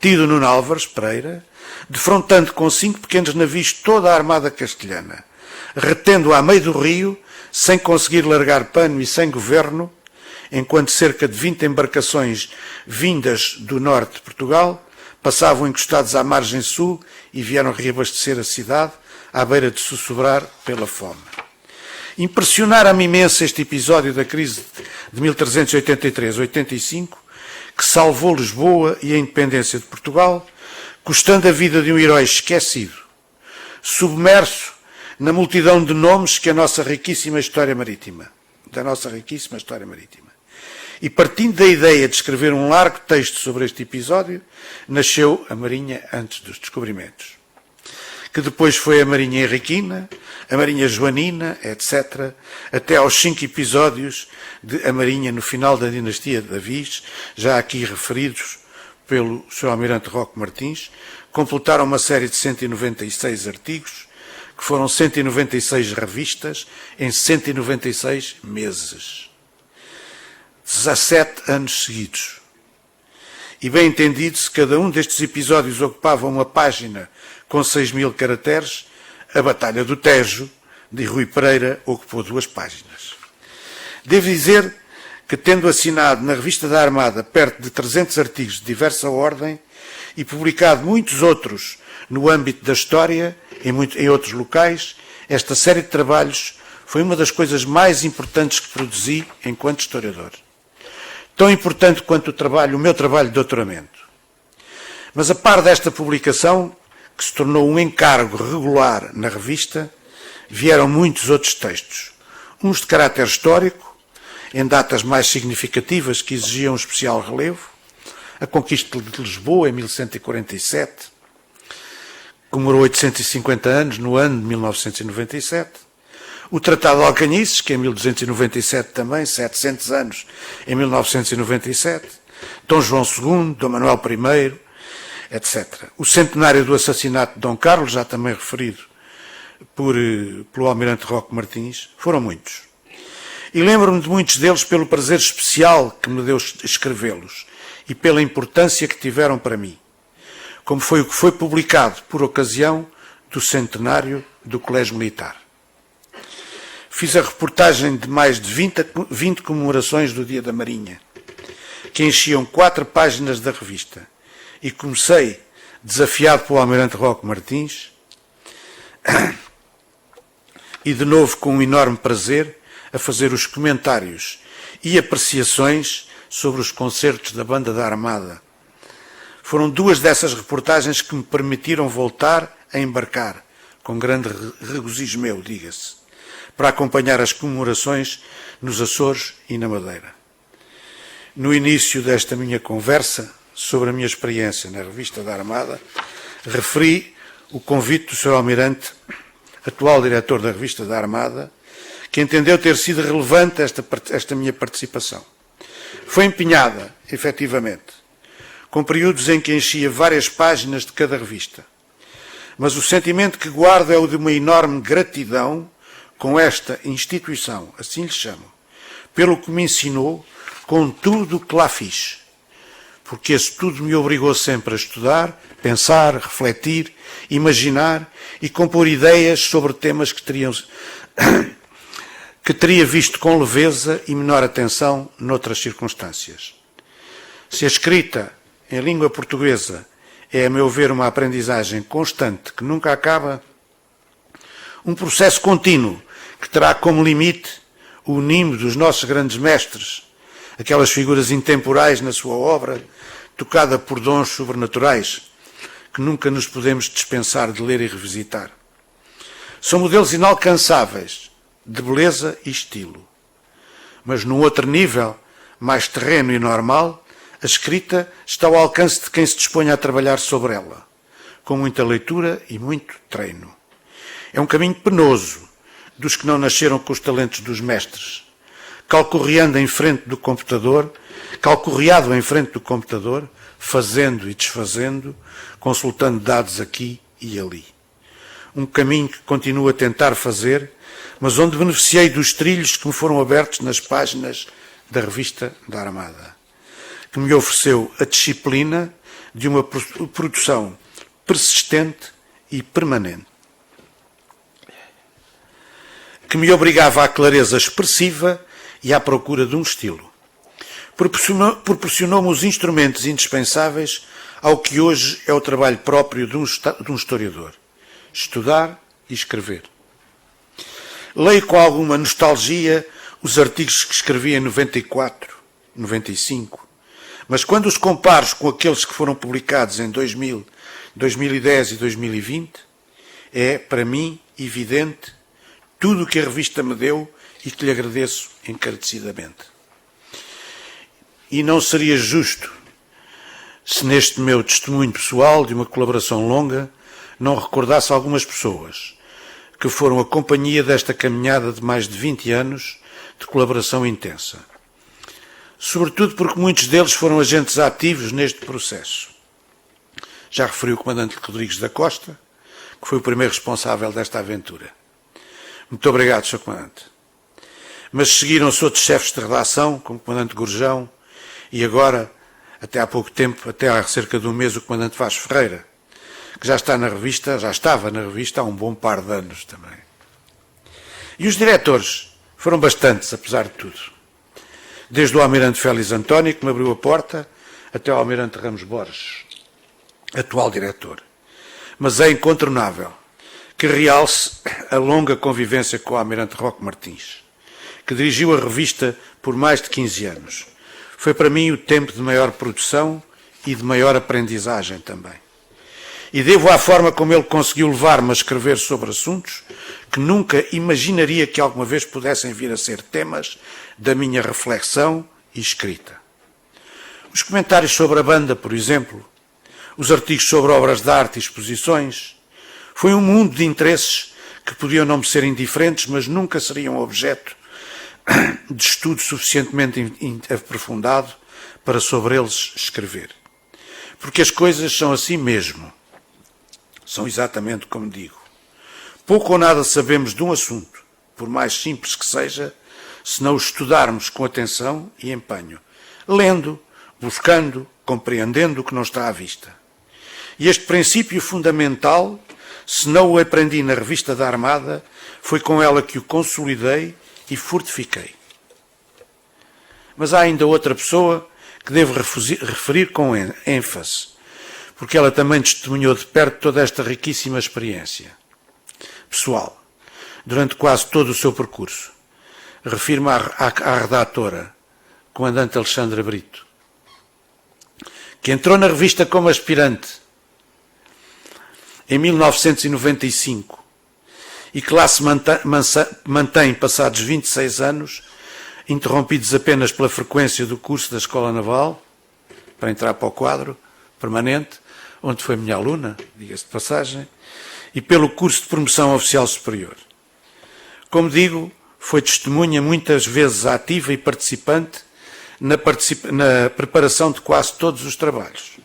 tido Nuno Álvares Pereira, defrontando com 5 pequenos navios toda a armada castelhana, retendo-a a meio do rio, sem conseguir largar pano e sem governo, enquanto cerca de 20 embarcações vindas do norte de Portugal passavam encostados à margem sul e vieram reabastecer a cidade, à beira de sussurrar pela fome. Impressionara-me imenso este episódio da crise de 1383-85, que salvou Lisboa e a independência de Portugal, custando a vida de um herói esquecido, submerso na multidão de nomes que da nossa riquíssima história marítima. E partindo da ideia de escrever um largo texto sobre este episódio, nasceu a Marinha antes dos descobrimentos, que depois foi a Marinha Henriquina, a Marinha Joanina, etc., até aos 5 episódios de a Marinha no final da dinastia de Davis, já aqui referidos pelo Sr. Almirante Roque Martins, completaram uma série de 196 artigos, que foram 196 revistas em 196 meses. 17 anos seguidos. E bem entendido, se cada um destes episódios ocupava uma página com 6.000 caracteres, a Batalha do Tejo, de Rui Pereira, ocupou 2 páginas. Devo dizer que, tendo assinado na Revista da Armada perto de 300 artigos de diversa ordem e publicado muitos outros no âmbito da história, em outros locais, esta série de trabalhos foi uma das coisas mais importantes que produzi enquanto historiador. Tão importante quanto o meu trabalho de doutoramento. Mas a par desta publicação, que se tornou um encargo regular na revista, vieram muitos outros textos. Uns de caráter histórico, em datas mais significativas que exigiam um especial relevo, a conquista de Lisboa em 1147, comemorou 850 anos no ano de 1997, o Tratado de Alcanices, que em 1297 também, 700 anos em 1997, Dom João II, Dom Manuel I, etc. O centenário do assassinato de Dom Carlos, já também referido pelo Almirante Roque Martins, foram muitos. E lembro-me de muitos deles pelo prazer especial que me deu escrevê-los e pela importância que tiveram para mim, como foi o que foi publicado por ocasião do centenário do Colégio Militar. Fiz a reportagem de mais de 20 comemorações do Dia da Marinha, que enchiam 4 páginas da revista, e comecei, desafiado pelo Almirante Roque Martins, e de novo com um enorme prazer, a fazer os comentários e apreciações sobre os concertos da Banda da Armada. Foram 2 dessas reportagens que me permitiram voltar a embarcar, com grande regozijo meu, diga-se, para acompanhar as comemorações nos Açores e na Madeira. No início desta minha conversa sobre a minha experiência na Revista da Armada, referi o convite do Sr. Almirante, atual diretor da Revista da Armada, que entendeu ter sido relevante esta minha participação. Foi empenhada, efetivamente, com períodos em que enchia várias páginas de cada revista. Mas o sentimento que guardo é o de uma enorme gratidão com esta instituição, assim lhe chamo, pelo que me ensinou com tudo o que lá fiz. Porque esse tudo me obrigou sempre a estudar, pensar, refletir, imaginar e compor ideias sobre temas que teria visto com leveza e menor atenção noutras circunstâncias. Se a escrita em língua portuguesa é, a meu ver, uma aprendizagem constante que nunca acaba, um processo contínuo que terá como limite o nimbo dos nossos grandes mestres, aquelas figuras intemporais na sua obra, tocada por dons sobrenaturais, que nunca nos podemos dispensar de ler e revisitar. São modelos inalcançáveis de beleza e estilo. Mas num outro nível, mais terreno e normal, a escrita está ao alcance de quem se dispõe a trabalhar sobre ela, com muita leitura e muito treino. É um caminho penoso dos que não nasceram com os talentos dos mestres, calcorreado em frente do computador, fazendo e desfazendo, consultando dados aqui e ali. Um caminho que continuo a tentar fazer, mas onde beneficiei dos trilhos que me foram abertos nas páginas da revista da Armada, que me ofereceu a disciplina de uma produção persistente e permanente, que me obrigava à clareza expressiva e à procura de um estilo. Proporcionou-me os instrumentos indispensáveis ao que hoje é o trabalho próprio de um historiador: estudar e escrever. Leio com alguma nostalgia os artigos que escrevi em 94, 95, mas quando os comparo com aqueles que foram publicados em 2000, 2010 e 2020, é, para mim, evidente tudo o que a revista me deu e que lhe agradeço encarecidamente. E não seria justo se neste meu testemunho pessoal de uma colaboração longa não recordasse algumas pessoas que foram a companhia desta caminhada de mais de 20 anos de colaboração intensa. Sobretudo porque muitos deles foram agentes ativos neste processo. Já referi o comandante Rodrigues da Costa, que foi o primeiro responsável desta aventura. Muito obrigado, Sr. Comandante. Mas seguiram-se outros chefes de redação, como o Comandante Gurjão, e agora, até há pouco tempo, até há cerca de um mês, o Comandante Vaz Ferreira, que já estava na revista há um bom par de anos também. E os diretores foram bastantes, apesar de tudo. Desde o Almirante Félix António, que me abriu a porta, até ao Almirante Ramos Borges, atual diretor. Mas é incontornável que realce a longa convivência com o Almirante Roque Martins, que dirigiu a revista por mais de 15 anos. Foi para mim o tempo de maior produção e de maior aprendizagem também. E devo à forma como ele conseguiu levar-me a escrever sobre assuntos que nunca imaginaria que alguma vez pudessem vir a ser temas da minha reflexão e escrita. Os comentários sobre a banda, por exemplo, os artigos sobre obras de arte e exposições, foi um mundo de interesses que podiam não me ser indiferentes, mas nunca seriam objeto de estudo suficientemente aprofundado para sobre eles escrever. Porque as coisas são assim mesmo. São exatamente como digo. Pouco ou nada sabemos de um assunto, por mais simples que seja, se não o estudarmos com atenção e empenho, lendo, buscando, compreendendo o que não está à vista. E este princípio fundamental, se não o aprendi na revista da Armada, foi com ela que o consolidei e fortifiquei. Mas há ainda outra pessoa que devo referir com ênfase, porque ela também testemunhou de perto toda esta riquíssima experiência pessoal, durante quase todo o seu percurso. Refiro-me à redatora, Comandante Alexandra Brito, que entrou na revista como aspirante em 1995 e que lá se mantém passados 26 anos, interrompidos apenas pela frequência do curso da Escola Naval, para entrar para o quadro permanente, onde foi minha aluna, diga-se de passagem, e pelo curso de promoção oficial superior. Como digo, foi testemunha muitas vezes ativa e participante na preparação de quase todos os trabalhos,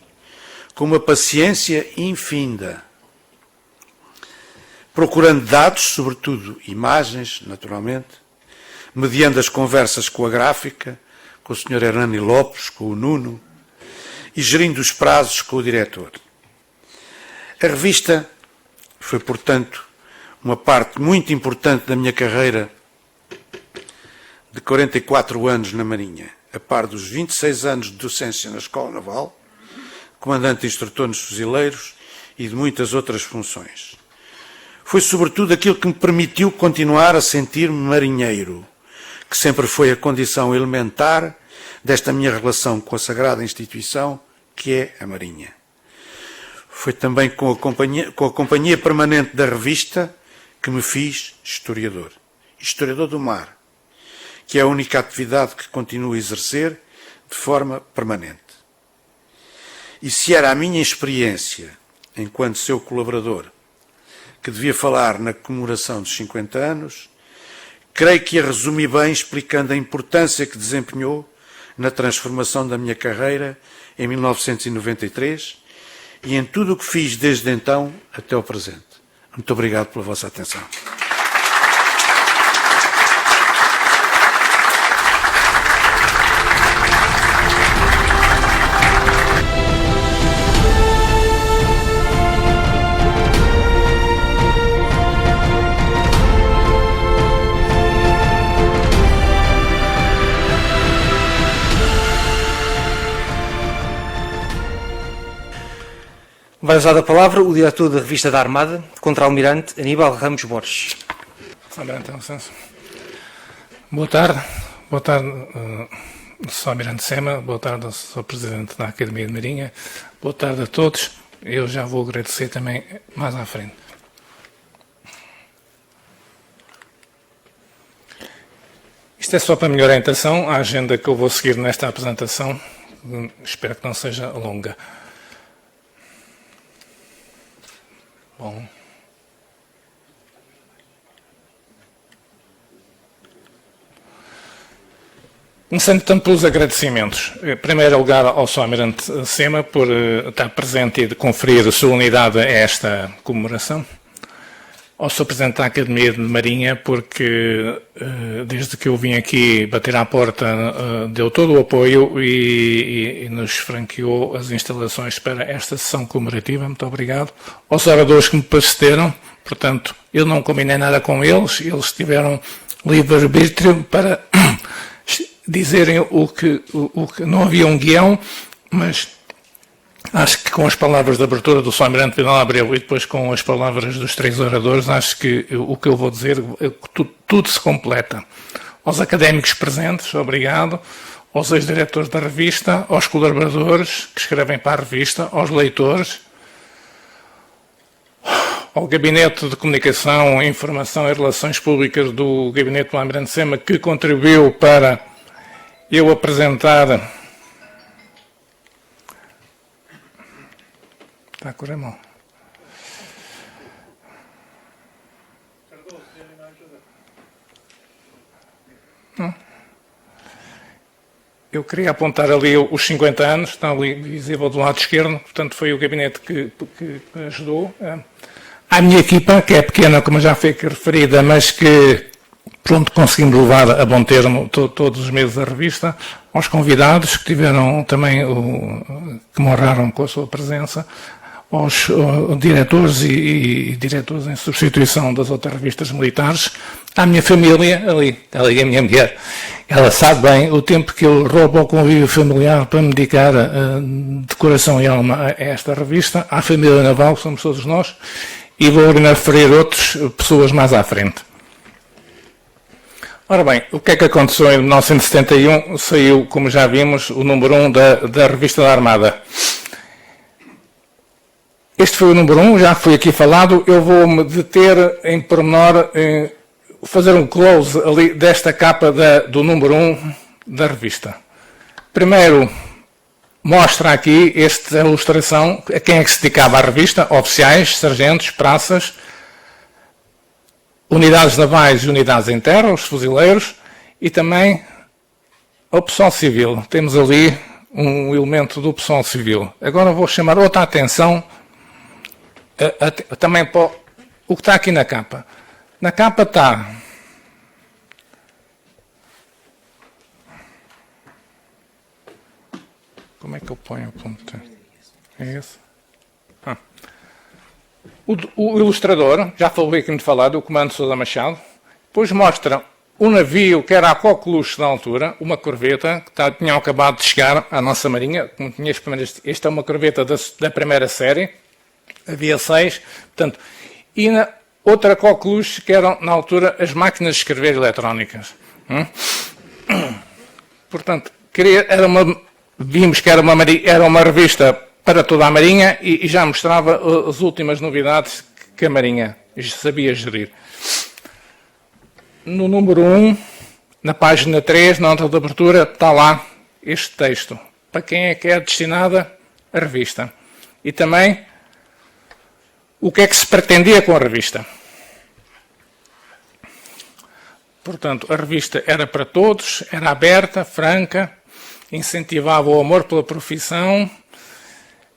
com uma paciência infinda, procurando dados, sobretudo imagens, naturalmente, mediando as conversas com a gráfica, com o Sr. Hernani Lopes, com o Nuno, e gerindo os prazos com o diretor. A revista foi, portanto, uma parte muito importante da minha carreira de 44 anos na Marinha, a par dos 26 anos de docência na Escola Naval, comandante-instrutor nos fuzileiros e de muitas outras funções. Foi sobretudo aquilo que me permitiu continuar a sentir-me marinheiro, que sempre foi a condição elementar desta minha relação com a sagrada instituição que é a Marinha. Foi também com a companhia permanente da revista que me fiz historiador. Historiador do mar, que é a única atividade que continuo a exercer de forma permanente. E se era a minha experiência, enquanto seu colaborador, que devia falar na comemoração dos 50 anos, creio que a resumi bem explicando a importância que desempenhou na transformação da minha carreira em 1993 e em tudo o que fiz desde então até o presente. Muito obrigado pela vossa atenção. Vai usar a palavra o diretor da revista da Armada, Contra-Almirante Aníbal Ramos Borges. Almirante, licença. Boa tarde, Sr. Almirante Sema, boa tarde, Sr. Presidente da Academia de Marinha, boa tarde a todos. Eu já vou agradecer também mais à frente. Isto é só para a minha orientação, a agenda que eu vou seguir nesta apresentação, espero que não seja longa. Bom. Começando então pelos agradecimentos. Em primeiro lugar ao Sr. Almirante Sema por estar presente e de conferir solenidade a esta comemoração. Ao Sr. Presidente da Academia de Marinha, porque desde que eu vim aqui bater à porta deu todo o apoio e nos franqueou as instalações para esta sessão comemorativa. Muito obrigado. Aos oradores que me precederam, portanto, eu não combinei nada com eles tiveram livre-arbítrio para dizerem o que não havia um guião, mas acho que com as palavras de abertura do Sr. Almirante Vidal Abreu e depois com as palavras dos três oradores, acho que o que eu vou dizer, tudo se completa. Aos académicos presentes, obrigado. Aos ex-diretores da revista, aos colaboradores que escrevem para a revista, aos leitores, ao Gabinete de Comunicação, Informação e Relações Públicas do Gabinete do Almirante Sema, que contribuiu para eu apresentar... Está a correr mal. Não. Eu queria apontar ali os 50 anos, está ali visível do lado esquerdo, portanto foi o gabinete que ajudou. À minha equipa, que é pequena, como já foi referida, mas que pronto, conseguimos levar a bom termo todos os meses da revista, aos convidados que tiveram também, que me honraram com a sua presença, aos diretores e diretores em substituição das outras revistas militares, à minha família, ali a minha mulher, ela sabe bem o tempo que eu roubo ao convívio familiar para me dedicar de coração e alma a esta revista, à família naval, somos todos nós, e vou referir outras pessoas mais à frente. Ora bem, o que é que aconteceu em 1971? Saiu, como já vimos, o número 1 da revista da Armada. Este foi o número 1, já foi aqui falado. Eu vou-me deter em pormenor, fazer um close ali desta capa do número 1 da revista. Primeiro, mostra aqui esta ilustração a quem é que se dedicava à revista: oficiais, sargentos, praças, unidades navais e unidades em terra, os fuzileiros, e também o pessoal civil. Temos ali um elemento do pessoal civil. Agora vou chamar outra atenção também para o que está aqui na capa. Na capa está... Como é que eu ponho o ponto? É esse? O ilustrador, já falei aqui muito falado, o Comando Sousa Machado, depois mostra o navio que era a coqueluche da altura, uma corveta, que tinham acabado de chegar à nossa marinha, como tinha as primeiras, esta é uma corveta da primeira série, havia 6, portanto, e na outra coqueluche que eram, na altura, as máquinas de escrever eletrónicas. Portanto, vimos que era uma revista para toda a Marinha e já mostrava as últimas novidades que a Marinha sabia gerir. No número 1, na página 3, na nota de abertura, está lá este texto. Para quem é que é destinada a revista. E também o que é que se pretendia com a revista. Portanto, a revista era para todos, era aberta, franca, incentivava o amor pela profissão,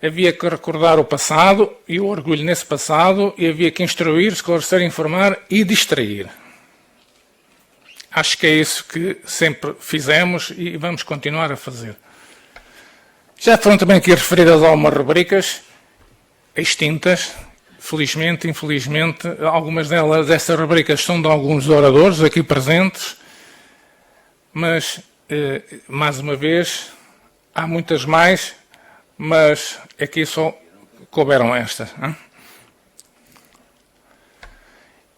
havia que recordar o passado e o orgulho nesse passado, e havia que instruir, esclarecer, informar e distrair. Acho que é isso que sempre fizemos e vamos continuar a fazer. Já foram também aqui referidas algumas rubricas extintas, felizmente, infelizmente, algumas delas, essas rubricas são de alguns oradores aqui presentes, mas, mais uma vez, há muitas mais, mas aqui só couberam estas. Hein?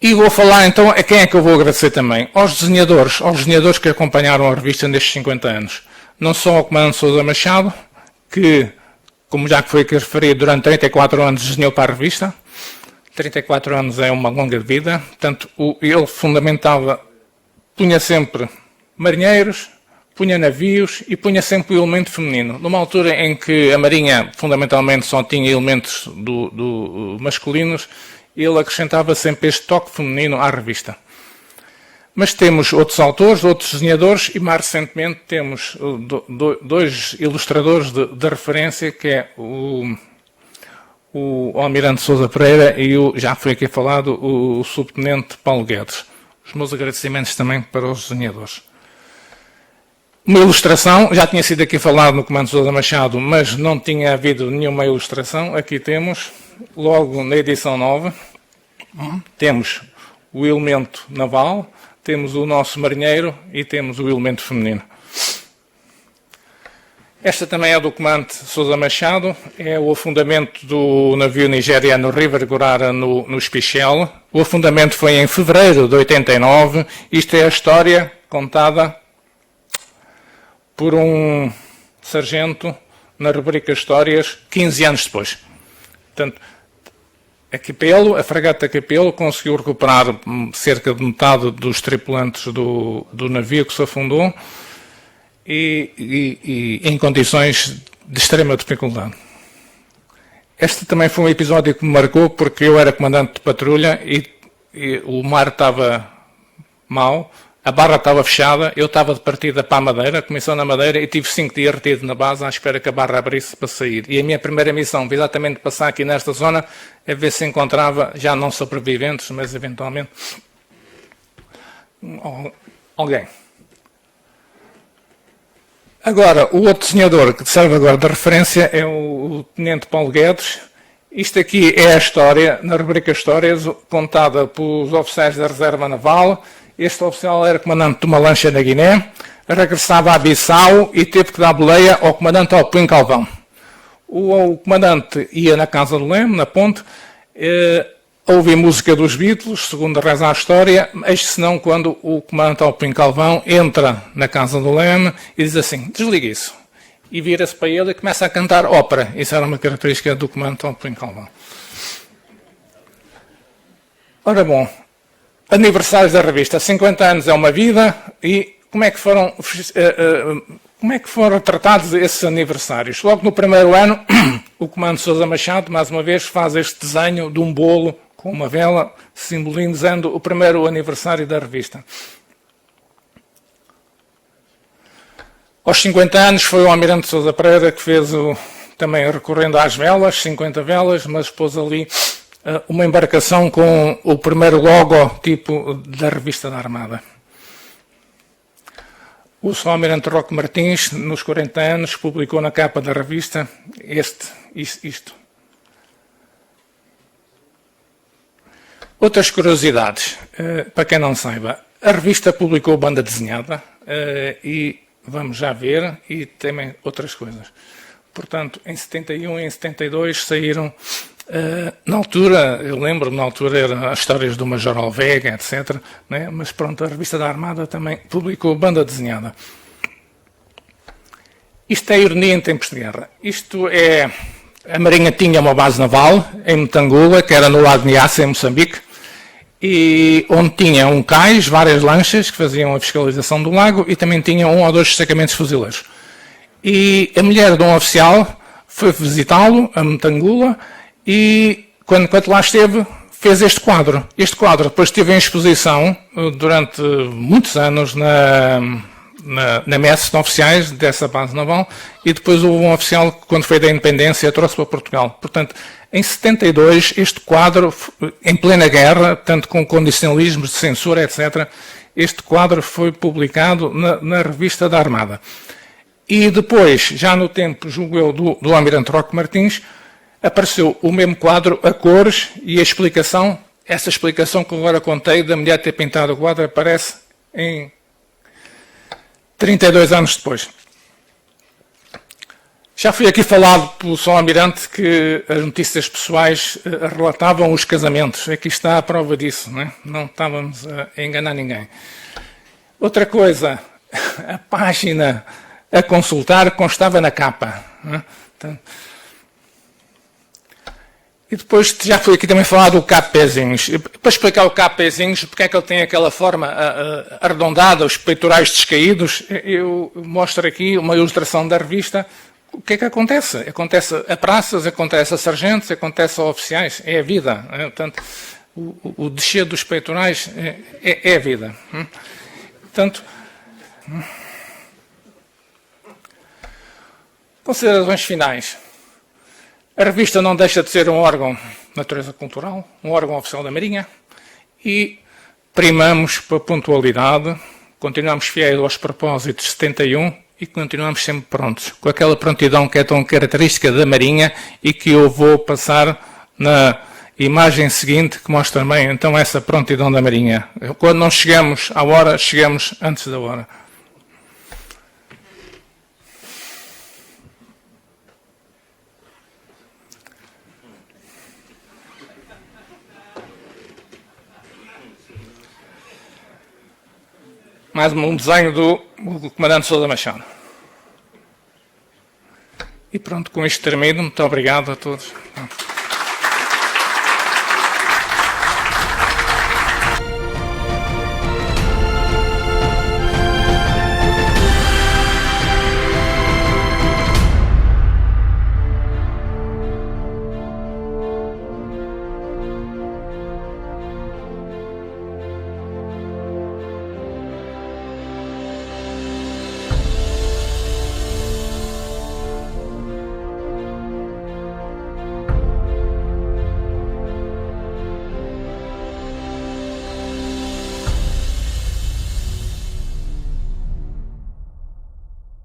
E vou falar então a quem é que eu vou agradecer também. Aos desenhadores que acompanharam a revista nestes 50 anos. Não só ao Comandante Sousa Machado, que, como já foi aqui referido, durante 34 anos desenhou para a revista. 34 anos é uma longa vida. Portanto, ele fundamentava, punha sempre marinheiros, punha navios e punha sempre o elemento feminino. Numa altura em que a Marinha fundamentalmente só tinha elementos masculinos, ele acrescentava sempre este toque feminino à revista. Mas temos outros autores, outros desenhadores e mais recentemente temos dois ilustradores de referência, que é o Almirante Sousa Pereira e já foi aqui falado, o Subtenente Paulo Guedes. Os meus agradecimentos também para os desenhadores. Uma ilustração, já tinha sido aqui falado no Comando Sousa Machado, mas não tinha havido nenhuma ilustração. Aqui temos, logo na edição 9, temos o elemento naval, temos o nosso marinheiro e temos o elemento feminino. Esta também é do Comando Sousa Machado, é o afundamento do navio nigeriano River Gorara no Espichel. O afundamento foi em fevereiro de 89. Isto é a história contada por um sargento na rubrica Histórias 15 anos depois. Portanto, a fragata Capelo conseguiu recuperar cerca de metade dos tripulantes do navio que se afundou e em condições de extrema dificuldade. Este também foi um episódio que me marcou porque eu era comandante de patrulha e o mar estava mau, a barra estava fechada, eu estava de partida para a Madeira, começou na Madeira e tive 5 dias retido na base à espera que a barra abrisse para sair. E a minha primeira missão foi exatamente passar aqui nesta zona a ver se encontrava, já não sobreviventes, mas eventualmente alguém. Agora, o outro desenhador que serve agora de referência é o Tenente Paulo Guedes. Isto aqui é a história, na rubrica Histórias, contada pelos oficiais da Reserva Naval. Este oficial era comandante de uma lancha na Guiné, regressava a Bissau e teve que dar boleia ao comandante Alpim Calvão. O comandante ia na Casa do Leme, na ponte, a ouvir música dos Beatles, segundo reza a história, eis se não quando o comandante Alpim Calvão entra na Casa do Leme e diz assim, desliga isso. E vira-se para ele e começa a cantar ópera. Isso era uma característica do comandante Alpim Calvão. Ora bom, aniversários da revista, 50 anos é uma vida, e como é que foram tratados esses aniversários? Logo no primeiro ano, o Comando Sousa Machado, mais uma vez, faz este desenho de um bolo com uma vela, simbolizando o primeiro aniversário da revista. Aos 50 anos foi o Almirante Sousa Pereira que fez também recorrendo às velas, 50 velas, mas pôs ali uma embarcação com o primeiro logotipo da revista da Armada. O Sr. Almirante Roque Martins, nos 40 anos, publicou na capa da revista isto. Outras curiosidades, para quem não saiba, a revista publicou banda desenhada e vamos já ver, e também outras coisas. Portanto, em 71 e em 72 saíram, na altura, eu lembro-me, na altura eram as histórias do Major Alvega, etc. Né? Mas pronto, a revista da Armada também publicou banda desenhada. Isto é ironia em tempos de guerra. Isto é... A Marinha tinha uma base naval em Metangula, que era no lago Niassa, em Moçambique, e onde tinha um cais, várias lanchas que faziam a fiscalização do lago e também tinha 1 ou 2 destacamentos fuzileiros. E a mulher de um oficial foi visitá-lo, a Metangula, e quando lá esteve, fez este quadro. Este quadro depois esteve em exposição durante muitos anos na messe de oficiais dessa base naval, e depois houve um oficial que, quando foi da independência, trouxe para Portugal. Portanto, em 72, este quadro, em plena guerra, tanto com condicionalismos de censura, etc., este quadro foi publicado na revista da Armada. E depois, já no tempo, julgo eu, do Almirante Roque Martins, apareceu o mesmo quadro a cores e a explicação, essa explicação que eu agora contei, da mulher ter pintado o quadro, aparece em 32 anos depois. Já foi aqui falado pelo Sr. Almirante que as notícias pessoais relatavam os casamentos. Aqui está a prova disso, não é? Não estávamos a enganar ninguém. Outra coisa, a página a consultar constava na capa. Não é? Então, e depois já foi aqui também falado do Cap Pezinhos. Para explicar o Cap Pezinhos, porque é que ele tem aquela forma arredondada, os peitorais descaídos, eu mostro aqui uma ilustração da revista. O que é que acontece? Acontece a praças, acontece a sargentos, acontece a oficiais. É a vida. É? Portanto, o descer dos peitorais é a vida. Portanto, considerações finais. A revista não deixa de ser um órgão de natureza cultural, um órgão oficial da Marinha, e primamos para a pontualidade, continuamos fiéis aos propósitos de 71 e continuamos sempre prontos, com aquela prontidão que é tão característica da Marinha e que eu vou passar na imagem seguinte, que mostra bem então essa prontidão da Marinha. Quando não chegamos à hora, chegamos antes da hora. Mais um desenho do Comandante Sousa Machado. E pronto, com isto termino. Muito obrigado a todos.